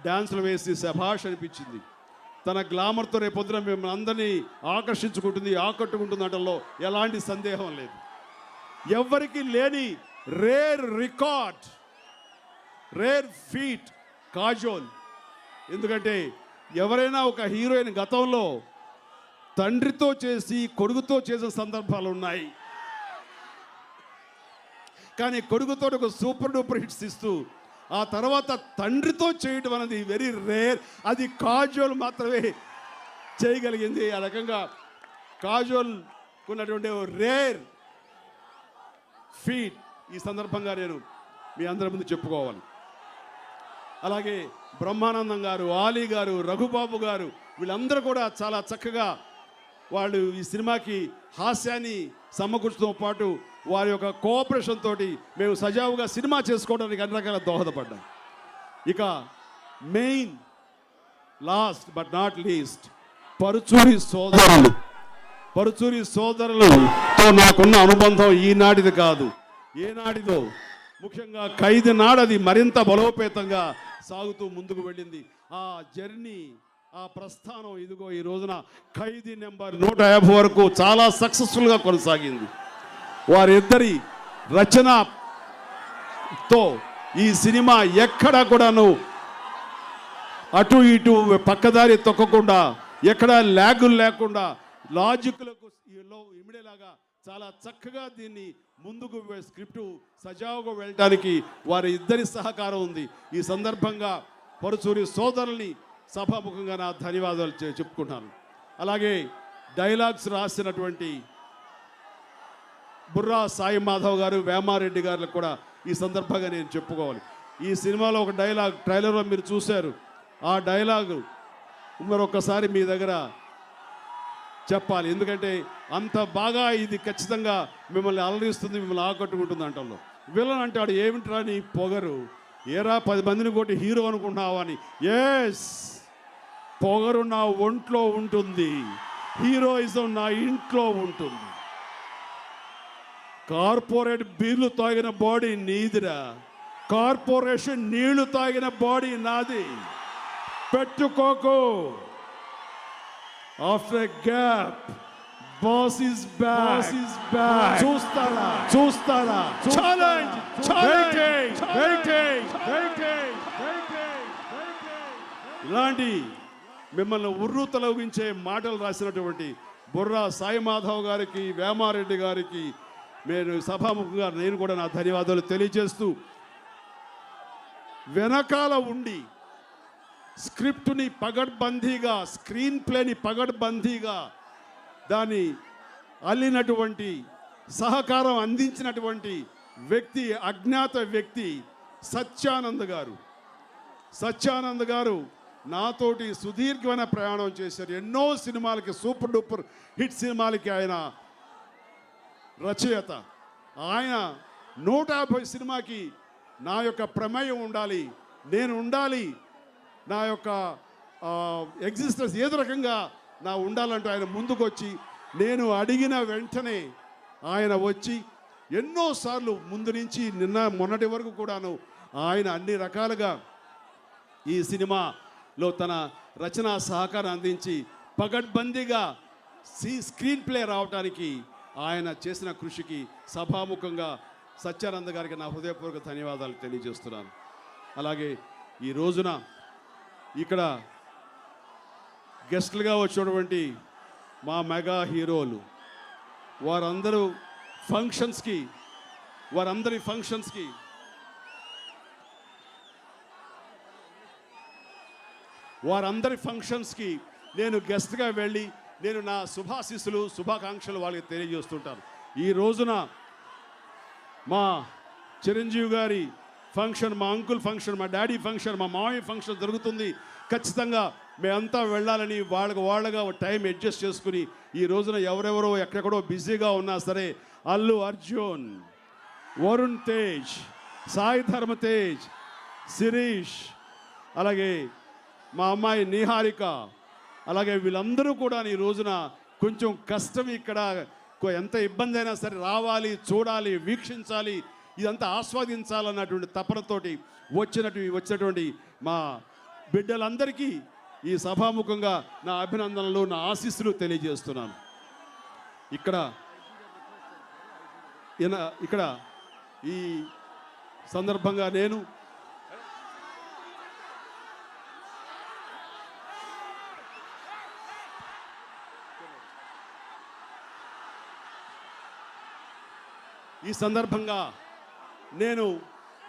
డ్యాన్సులు వేసి శభాష్ అనిపించింది. తన గ్లామర్తో రేపొద్దున మేము అందరినీ ఆకట్టుకుంటుంది అనడంలో ఎలాంటి సందేహం లేదు. ఎవరికి లేని rare record, rare feet Kajol. ఎందుకంటే ఎవరైనా ఒక హీరోయిన్ గతంలో తండ్రితో చేసి కొడుకుతో చేసిన సందర్భాలు ఉన్నాయి, కానీ కొడుకుతో ఒక సూపర్ డూపర్ హిట్స్ ఇస్తూ ఆ తర్వాత తండ్రితో చేయడం అనేది వెరీ రేర్. అది కాజోల్ మాత్రమే చేయగలిగింది. ఆ రకంగా కాజోల్ ఉన్నటువంటి రేర్ ఫీట్ ఈ సందర్భంగా నేను మీ అందరి ముందు చెప్పుకోవాలి. అలాగే బ్రహ్మానందం గారు, ఆలీ గారు, రఘుబాబు గారు వీళ్ళందరూ కూడా చాలా చక్కగా వాళ్ళు ఈ సినిమాకి హాస్యాన్ని సమకూర్చడంతో పాటు వారి యొక్క కోఆపరేషన్ తోటి మేము సజావుగా సినిమా చేసుకోవడానికి అన్ని రకాల దోహదపడ్డాం. ఇక main last but not least Paruchuri సోదరులతో నాకున్న అనుబంధం ఈనాటిది కాదు, ఏనాటిదో. ముఖ్యంగా ఖైదీ నాడది మరింత బలోపేతంగా సాగుతూ ముందుకు వెళ్ళింది. ఆ జర్నీ, ఆ ప్రస్థానం ఇదిగో ఈ రోజున ఖైదీ నెంబర్ 150 వరకు చాలా సక్సెస్ఫుల్గా కొనసాగింది. వారిద్దరి రచనతో ఈ సినిమా ఎక్కడ కూడాను అటు ఇటు పక్కదారి తొక్కకుండా, ఎక్కడ ల్యాగులు లేకుండా లాజిక్లకు ఇమిడేలాగా చాలా చక్కగా దీన్ని ముందుకు స్క్రిప్టు సజావుగా వెళ్ళడానికి వారి ఇద్దరి సహకారం ఉంది. ఈ సందర్భంగా పరుచూరి సోదరుల్ని సభాముఖంగా నా ధన్యవాదాలు చెప్పుకుంటాను. అలాగే డైలాగ్స్ రాసినటువంటి బుర్రా సాయి మాధవ్ గారు, వేమారెడ్డి గారికి కూడా ఈ సందర్భంగా నేను చెప్పుకోవాలి. ఈ సినిమాలో ఒక డైలాగ్ ట్రైలర్లో మీరు చూశారు. ఆ డైలాగు మరొకసారి మీ దగ్గర చెప్పాలి, ఎందుకంటే అంత బాగా ఇది ఖచ్చితంగా మిమ్మల్ని అలరిస్తుంది, మిమ్మల్ని ఆకట్టుకుంటుంది అంటలో. విలన్ అంటాడు, ఏమిట్రా నీ పొగరు, ఏరా 10 మందిని కొట్టి హీరో అనుకుంటున్నావా అని. ఎస్, పొగరు నా ఒంట్లో ఉంటుంది, హీరోయిజం నా ఇంట్లో ఉంటుంది. కార్పొరేట్ బీర్లు తాగిన బాడీ నీదిరా, కార్పొరేషన్ నీళ్లు తాగిన బాడీ నాది. పెట్టుకోకు. After a gap boss is back. చూస్తారా చూస్తారా? ఛాలెంజ్ ఛాలెంజ్ ఇలాంటి మిమ్మల్ని ఉర్రు తొలగించే మాటలు రాసినటువంటి బుర్రా సాయి మాధవ్ గారికి, వేమారెడ్డి గారికి నేను సభాముఖంగా నేను కూడా నా ధన్యవాదాలు తెలియజేస్తూ, వెనకాల ఉండి స్క్రిప్ట్ని పగడ్బందీగా, స్క్రీన్ ప్లేని పగడ్బందీగా దాన్ని అల్లినటువంటి, సహకారం అందించినటువంటి వ్యక్తి, అజ్ఞాత వ్యక్తి సత్యానంద్ గారు. సత్యానంద్ గారు నాతోటి సుదీర్ఘమైన ప్రయాణం చేశారు. ఎన్నో సినిమాలకి, సూపర్ డూపర్ హిట్ సినిమాలకి ఆయన రచయిత. ఆయన 150 సినిమాకి నా యొక్క ప్రమేయం ఉండాలి, నేను ఉండాలి, నా యొక్క ఎగ్జిస్టెన్స్ ఏదో రకంగా నా ఉండాలంటూ ఆయన ముందుకొచ్చి, నేను అడిగిన వెంటనే ఆయన వచ్చి ఎన్నోసార్లు ముందు నుంచి మొన్నటి వరకు కూడాను ఆయన అన్ని రకాలుగా ఈ సినిమాలో తన రచనా సహకారం అందించి పగడ్బందీగా స్క్రీన్ ప్లే రావడానికి ఆయన చేసిన కృషికి సభాముఖంగా సత్యానంద్ గారికి నా హృదయపూర్వక ధన్యవాదాలు తెలియజేస్తున్నాను. అలాగే ఈ రోజున ఇక్కడ గెస్టులుగా వచ్చినటువంటి మా మెగా హీరోలు, వారందరి ఫంక్షన్స్కి నేను గెస్ట్గా వెళ్ళి నేను నా శుభాకాంక్షలు వాళ్ళకి తెలియజేస్తుంటాను. ఈ రోజున మా చిరంజీవి గారి ఫంక్షన్, మా అంకుల్ ఫంక్షన్, మా డాడీ ఫంక్షన్, మా మామయ్య ఫంక్షన్ జరుగుతుంది. ఖచ్చితంగా మేమంతా వెళ్ళాలని వాళ్ళగా టైం అడ్జస్ట్ చేసుకుని ఈ రోజున ఎవరెవరో ఎక్కడెక్కడో బిజీగా ఉన్నా సరే అల్లు అర్జున్, వరుణ్ తేజ్, సాయి ధర్మ తేజ్, శిరీష్, అలాగే మా అమ్మాయి నిహారిక, అలాగే వీళ్ళందరూ కూడా ఈ రోజున కొంచెం కష్టం, ఇక్కడ ఎంత ఇబ్బంది అయినా సరే రావాలి, చూడాలి, వీక్షించాలి, ఇదంతా ఆస్వాదించాలన్నటువంటి తపనతోటి వచ్చినటువంటి మా బిడ్డలందరికీ ఈ సభాముఖంగా నా అభినందనలు, నా ఆశీస్సులు తెలియజేస్తున్నాను. ఇక్కడ ఈ సందర్భంగా నేను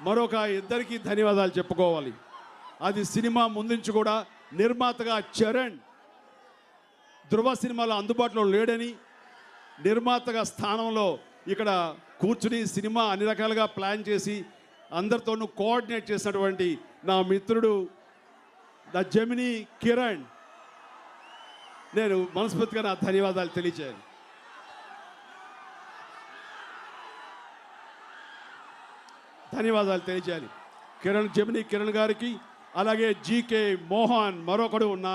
మరొక ఇద్దరికి ధన్యవాదాలు చెప్పుకోవాలి. అది సినిమా ముందుంచి కూడా నిర్మాతగా చరణ్ ధృవ సినిమాలో అందుబాటులో లేడని నిర్మాతగా స్థానంలో ఇక్కడ కూర్చుని సినిమా అన్ని రకాలుగా ప్లాన్ చేసి అందరితోనూ కోఆర్డినేట్ చేసినటువంటి నా మిత్రుడు ద జెమినీ కిరణ్, నేను మనస్ఫూర్తిగా నా ధన్యవాదాలు తెలియజేయాలి. జెమినీ కిరణ్ గారికి, అలాగే జీకే మోహన్, మరొకడు నా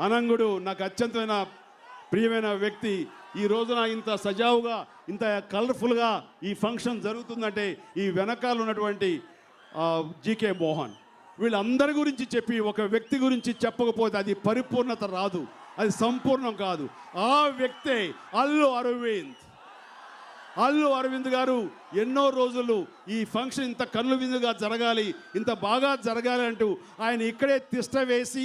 అనంగుడు, నాకు అత్యంతమైన ప్రియమైన వ్యక్తి. ఈ రోజున ఇంత సజావుగా, ఇంత కలర్ఫుల్గా ఈ ఫంక్షన్ జరుగుతుందంటే ఈ వెనకాల ఉన్నటువంటి జీకే మోహన్, వీళ్ళందరి గురించి చెప్పి ఒక వ్యక్తి గురించి చెప్పకపోతే అది పరిపూర్ణత రాదు, అది సంపూర్ణం కాదు. ఆ వ్యక్తే అల్లు అరవింద్ గారు. ఎన్నో రోజులు ఈ ఫంక్షన్ ఇంత కన్నుల విందుగా జరగాలి, ఇంత బాగా జరగాలి అంటూ ఆయన ఇక్కడే తిష్ట వేసి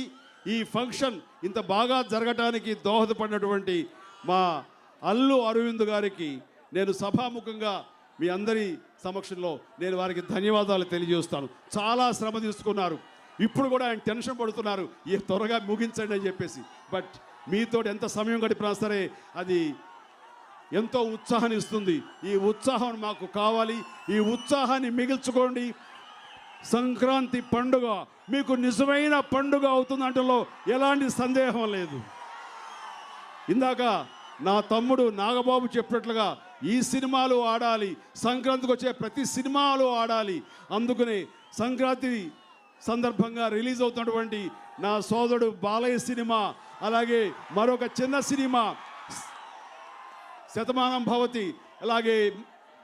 ఈ ఫంక్షన్ ఇంత బాగా జరగటానికి దోహదపడినటువంటి మా అల్లు అరవింద్ గారికి నేను సభాముఖంగా మీ అందరి సమక్షంలో నేను వారికి ధన్యవాదాలు తెలియజేస్తాను. చాలా శ్రమ తీసుకున్నారు. ఇప్పుడు కూడా ఆయన టెన్షన్ పడుతున్నారు, త్వరగా ముగించండి అని చెప్పేసి. బట్ మీతో ఎంత సమయం గడిపినా సరే అది ఎంతో ఉత్సాహాన్ని ఇస్తుంది. ఈ ఉత్సాహం మాకు కావాలి. ఈ ఉత్సాహాన్ని మిగిల్చుకోండి. సంక్రాంతి పండుగ మీకు నిజమైన పండుగ అవుతుందంటలో ఎలాంటి సందేహం లేదు. ఇందాక నా తమ్ముడు నాగబాబు చెప్పినట్లుగా ఈ సినిమాలు ఆడాలి, సంక్రాంతికి వచ్చే ప్రతి సినిమాలు ఆడాలి. అందుకని సంక్రాంతి సందర్భంగా రిలీజ్ అవుతున్నటువంటి నా సోదరుడు బాలయ్య సినిమా, అలాగే మరొక చిన్న సినిమా శతమానం భవతి, అలాగే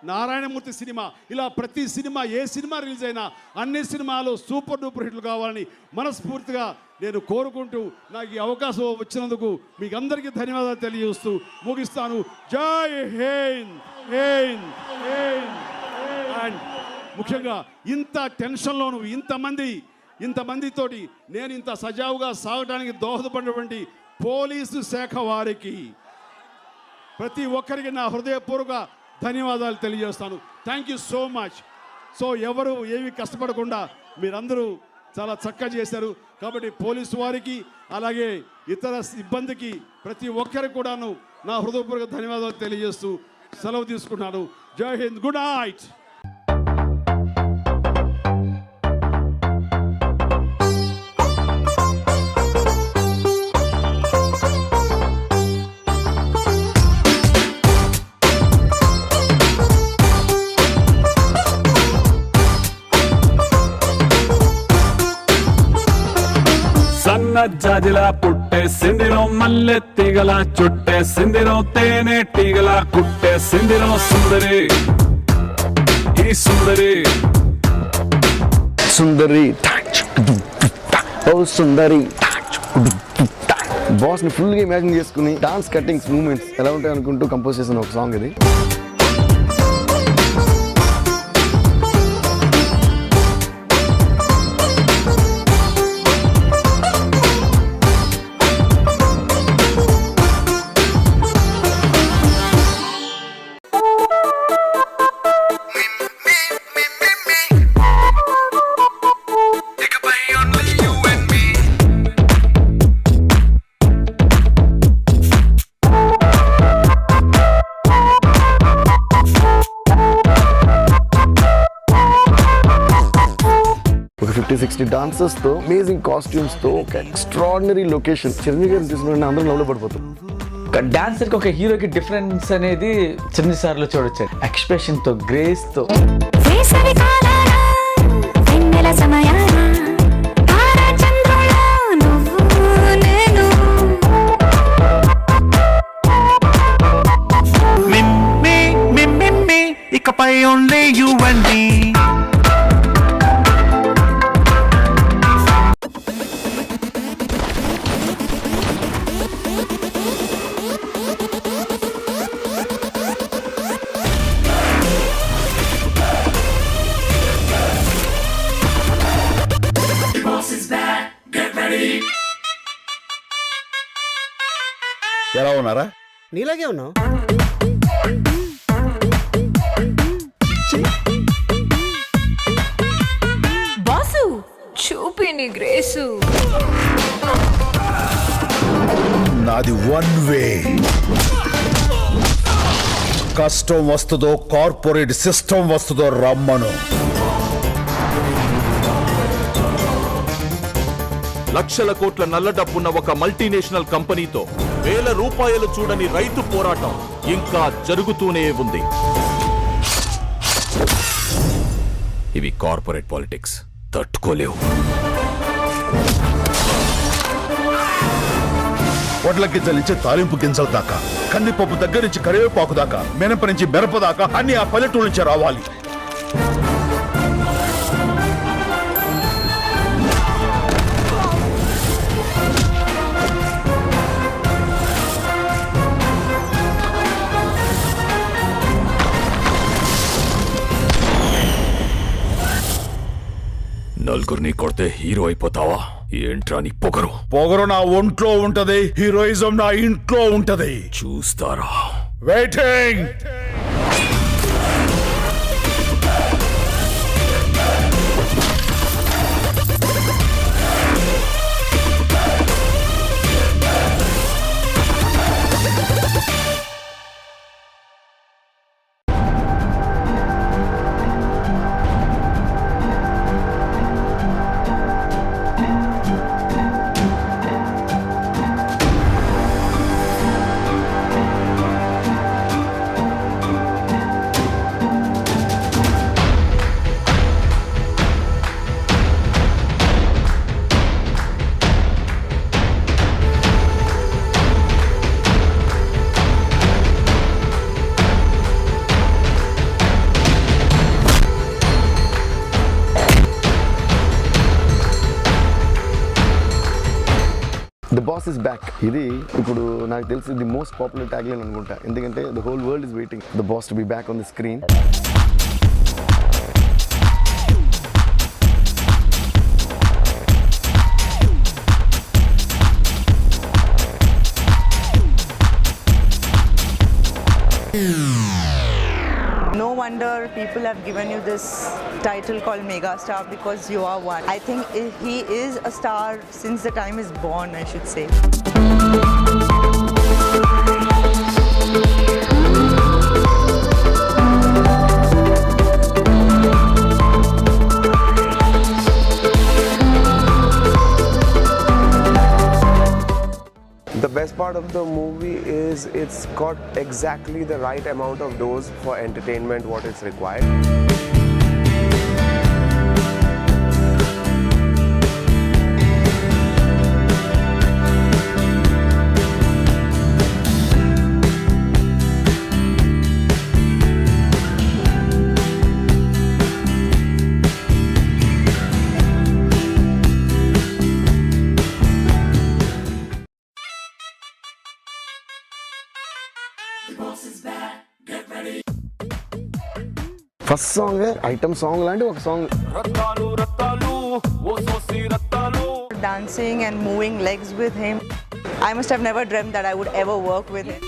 నారాయణమూర్తి సినిమా, ఇలా ప్రతి సినిమా ఏ సినిమా రిలీజ్ అయినా అన్ని సినిమాలు సూపర్ డూపర్ హిట్లు కావాలని మనస్ఫూర్తిగా నేను కోరుకుంటూ నాకు ఈ అవకాశం వచ్చినందుకు మీకు అందరికీ ధన్యవాదాలు తెలియజేస్తూ ముగిస్తాను. జై హింద్. హింద్ హింద్. అండ్ ముఖ్యంగా ఇంత టెన్షన్లోను ఇంతమందితోటి నేను ఇంత సజావుగా సాగడానికి దోహదపడినటువంటి పోలీసు శాఖ వారికి ప్రతి ఒక్కరికి నా హృదయపూర్వక ధన్యవాదాలు తెలియజేస్తాను. Thank you so much. So ఎవరు ఏమీ కష్టపడకుండా మీరందరూ చాలా చక్కగా చేశారు. కాబట్టి పోలీసు వారికి అలాగే ఇతర సిబ్బందికి ప్రతి ఒక్కరికి కూడాను నా హృదయపూర్వక ధన్యవాదాలు తెలియజేస్తూ సెలవు తీసుకుంటున్నాను. జై హింద్. Good night. జాజిలా పుట్టేసిందిరో మల్లె తీగల చుట్టేసిందిరో తేనె తీగల కుట్టేసిందిరో సుందరి ఈ సుందరి సుందరి ఓ సుందరి. బాస్ని ఫుల్గా ఇమాజిన్ చేసుకుని డాన్స్ కట్టింగ్స్ మూమెంట్స్ ఎలా ఉంటాయి అనుకుంటూ కంపోజ్ చేసిన ఒక సాంగ్ ఇది. ఒక 50-60 డాన్సర్స్తో అమేజింగ్ కాస్ట్యూమ్స్తో ఒక ఎక్స్ట్రాడినరీ లొకేషన్. చిరంజీవి గారిని చూసిన అందరం లవ్లో పడిపోతాం. ఒక డాన్సర్కి ఒక హీరోకి డిఫరెన్స్ అనేది చిన్న సార్లు చూడొచ్చు. ఎక్స్ప్రెషన్తో, గ్రేస్తో. ఇకపై ఓన్లీ యు అండ్ మీ. ఎలా ఉన్నారా? నీలాగే ఉన్నావు. బాసు చూపిని గ్రేసు. నాది వన్ వే. కష్టం వస్తుందో కార్పొరేట్ సిస్టమ్ వస్తుందో రమ్మను. లక్షల కోట్ల నల్ల డబ్బున్న ఒక మల్టీనేషనల్ కంపెనీతో వేల రూపాయలు చూడని రైతు పోరాటం ఇంకా జరుగుతూనే ఉంది. ఇవి కార్పొరేట్ పాలిటిక్స్ తట్టుకోలేవు. వడ్ల గింజల నుంచి తాలింపు గింజల దాకా, కందిపప్పు దగ్గర నుంచి కరివేపాకు దాకా, మినప నుంచి మిరప దాకా అన్ని ఆ పల్లెటూరు నుంచి రావాలి. నలుగురిని కొడితే హీరో అయిపోతావా? ఏంట్రా నీ పొగరు? పొగరు నా ఒంట్లో ఉంటది, హీరోయిజం నా ఇంట్లో ఉంటది. చూస్తారా? వెయిటింగ్. Boss is back. ఇది ఇప్పుడు నాకు తెలిసి the most popular tag line అనుకుంటా, ఎందుకంటే the whole world is waiting the boss to be back on the screen. No wonder people have given you this title called Mega Star, because you are one. I think he is a star since the time he's born, I should say. The best part of the movie is it's got exactly the right amount of dose for entertainment, what is required. First song item song లాంటి ఒక song. Dancing and moving legs with him. I must have never dreamt that I would ever work with him.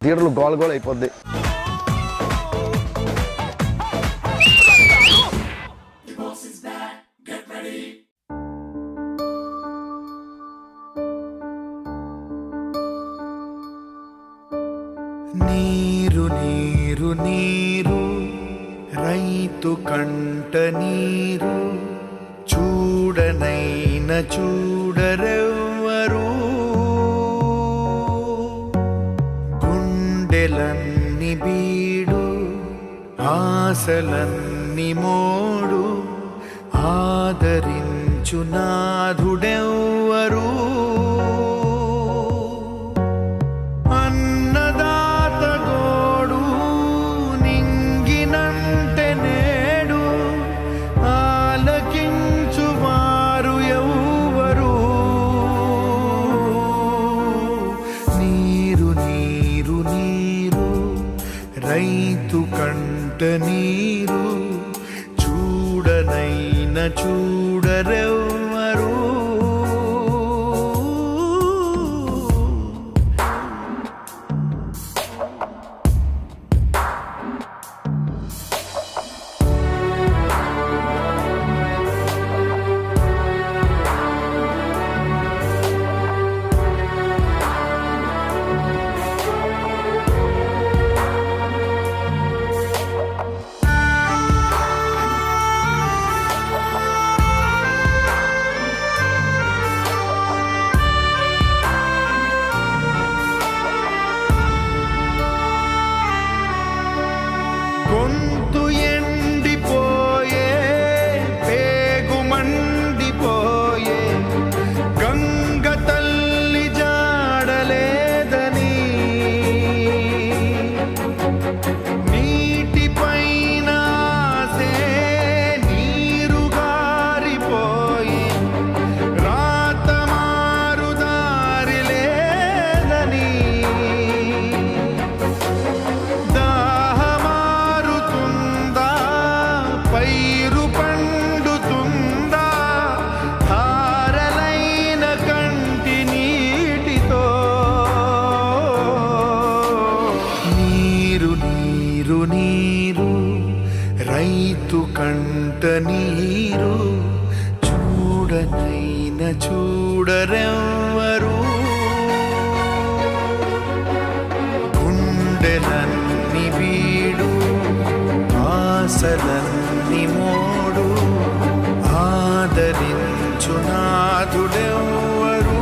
థియేటర్లో గోల గోల అయిపోద్ది. నీరు నీరు నీరు రైతు కంట నీరు చూడనైన చూడరెవ్వరు గుండెలన్ని బీడు ఆశలన్ని మోడు ఆదరించు నాథుడెవ్వరు అన్నదాత గోడు నింగినంటే నేడు ఆలకించు వారు ఎవ్వరు నీరు నీరు నీరు రైతు కంట నీరు చూడనైన చూడరెవ్వరు గొంతు ఎండిపోయే పేగు మండిపోయే గంగ తల్లి జాడలేదని నీటిపైన ఆసే నీరు గారిపోయి రాత మారు దారి లేదని దాహమారుతుందా పైరు పండుతుందా హారలైన కంటి నీటితో నీరు నీరు నీరు రైతు కంట నీరు చూడనైన చూడరెవ్వరు గుండెలన్ని వీడు ఆశలన్ని మోడు ఆదరించు నాథుడెవ్వరు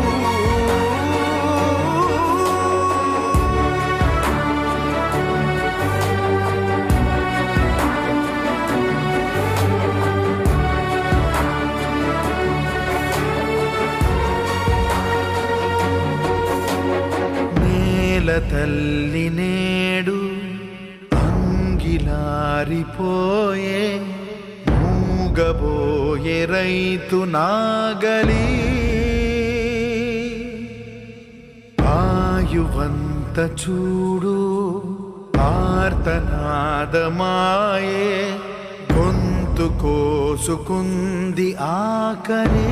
తల్లి నేడు అంగిలారిపోయే మూగబోయే రైతు నాగలి ఆయువంత చూడు ఆర్తనాదమాయే గొంతు కోసుకుంది ఆకలి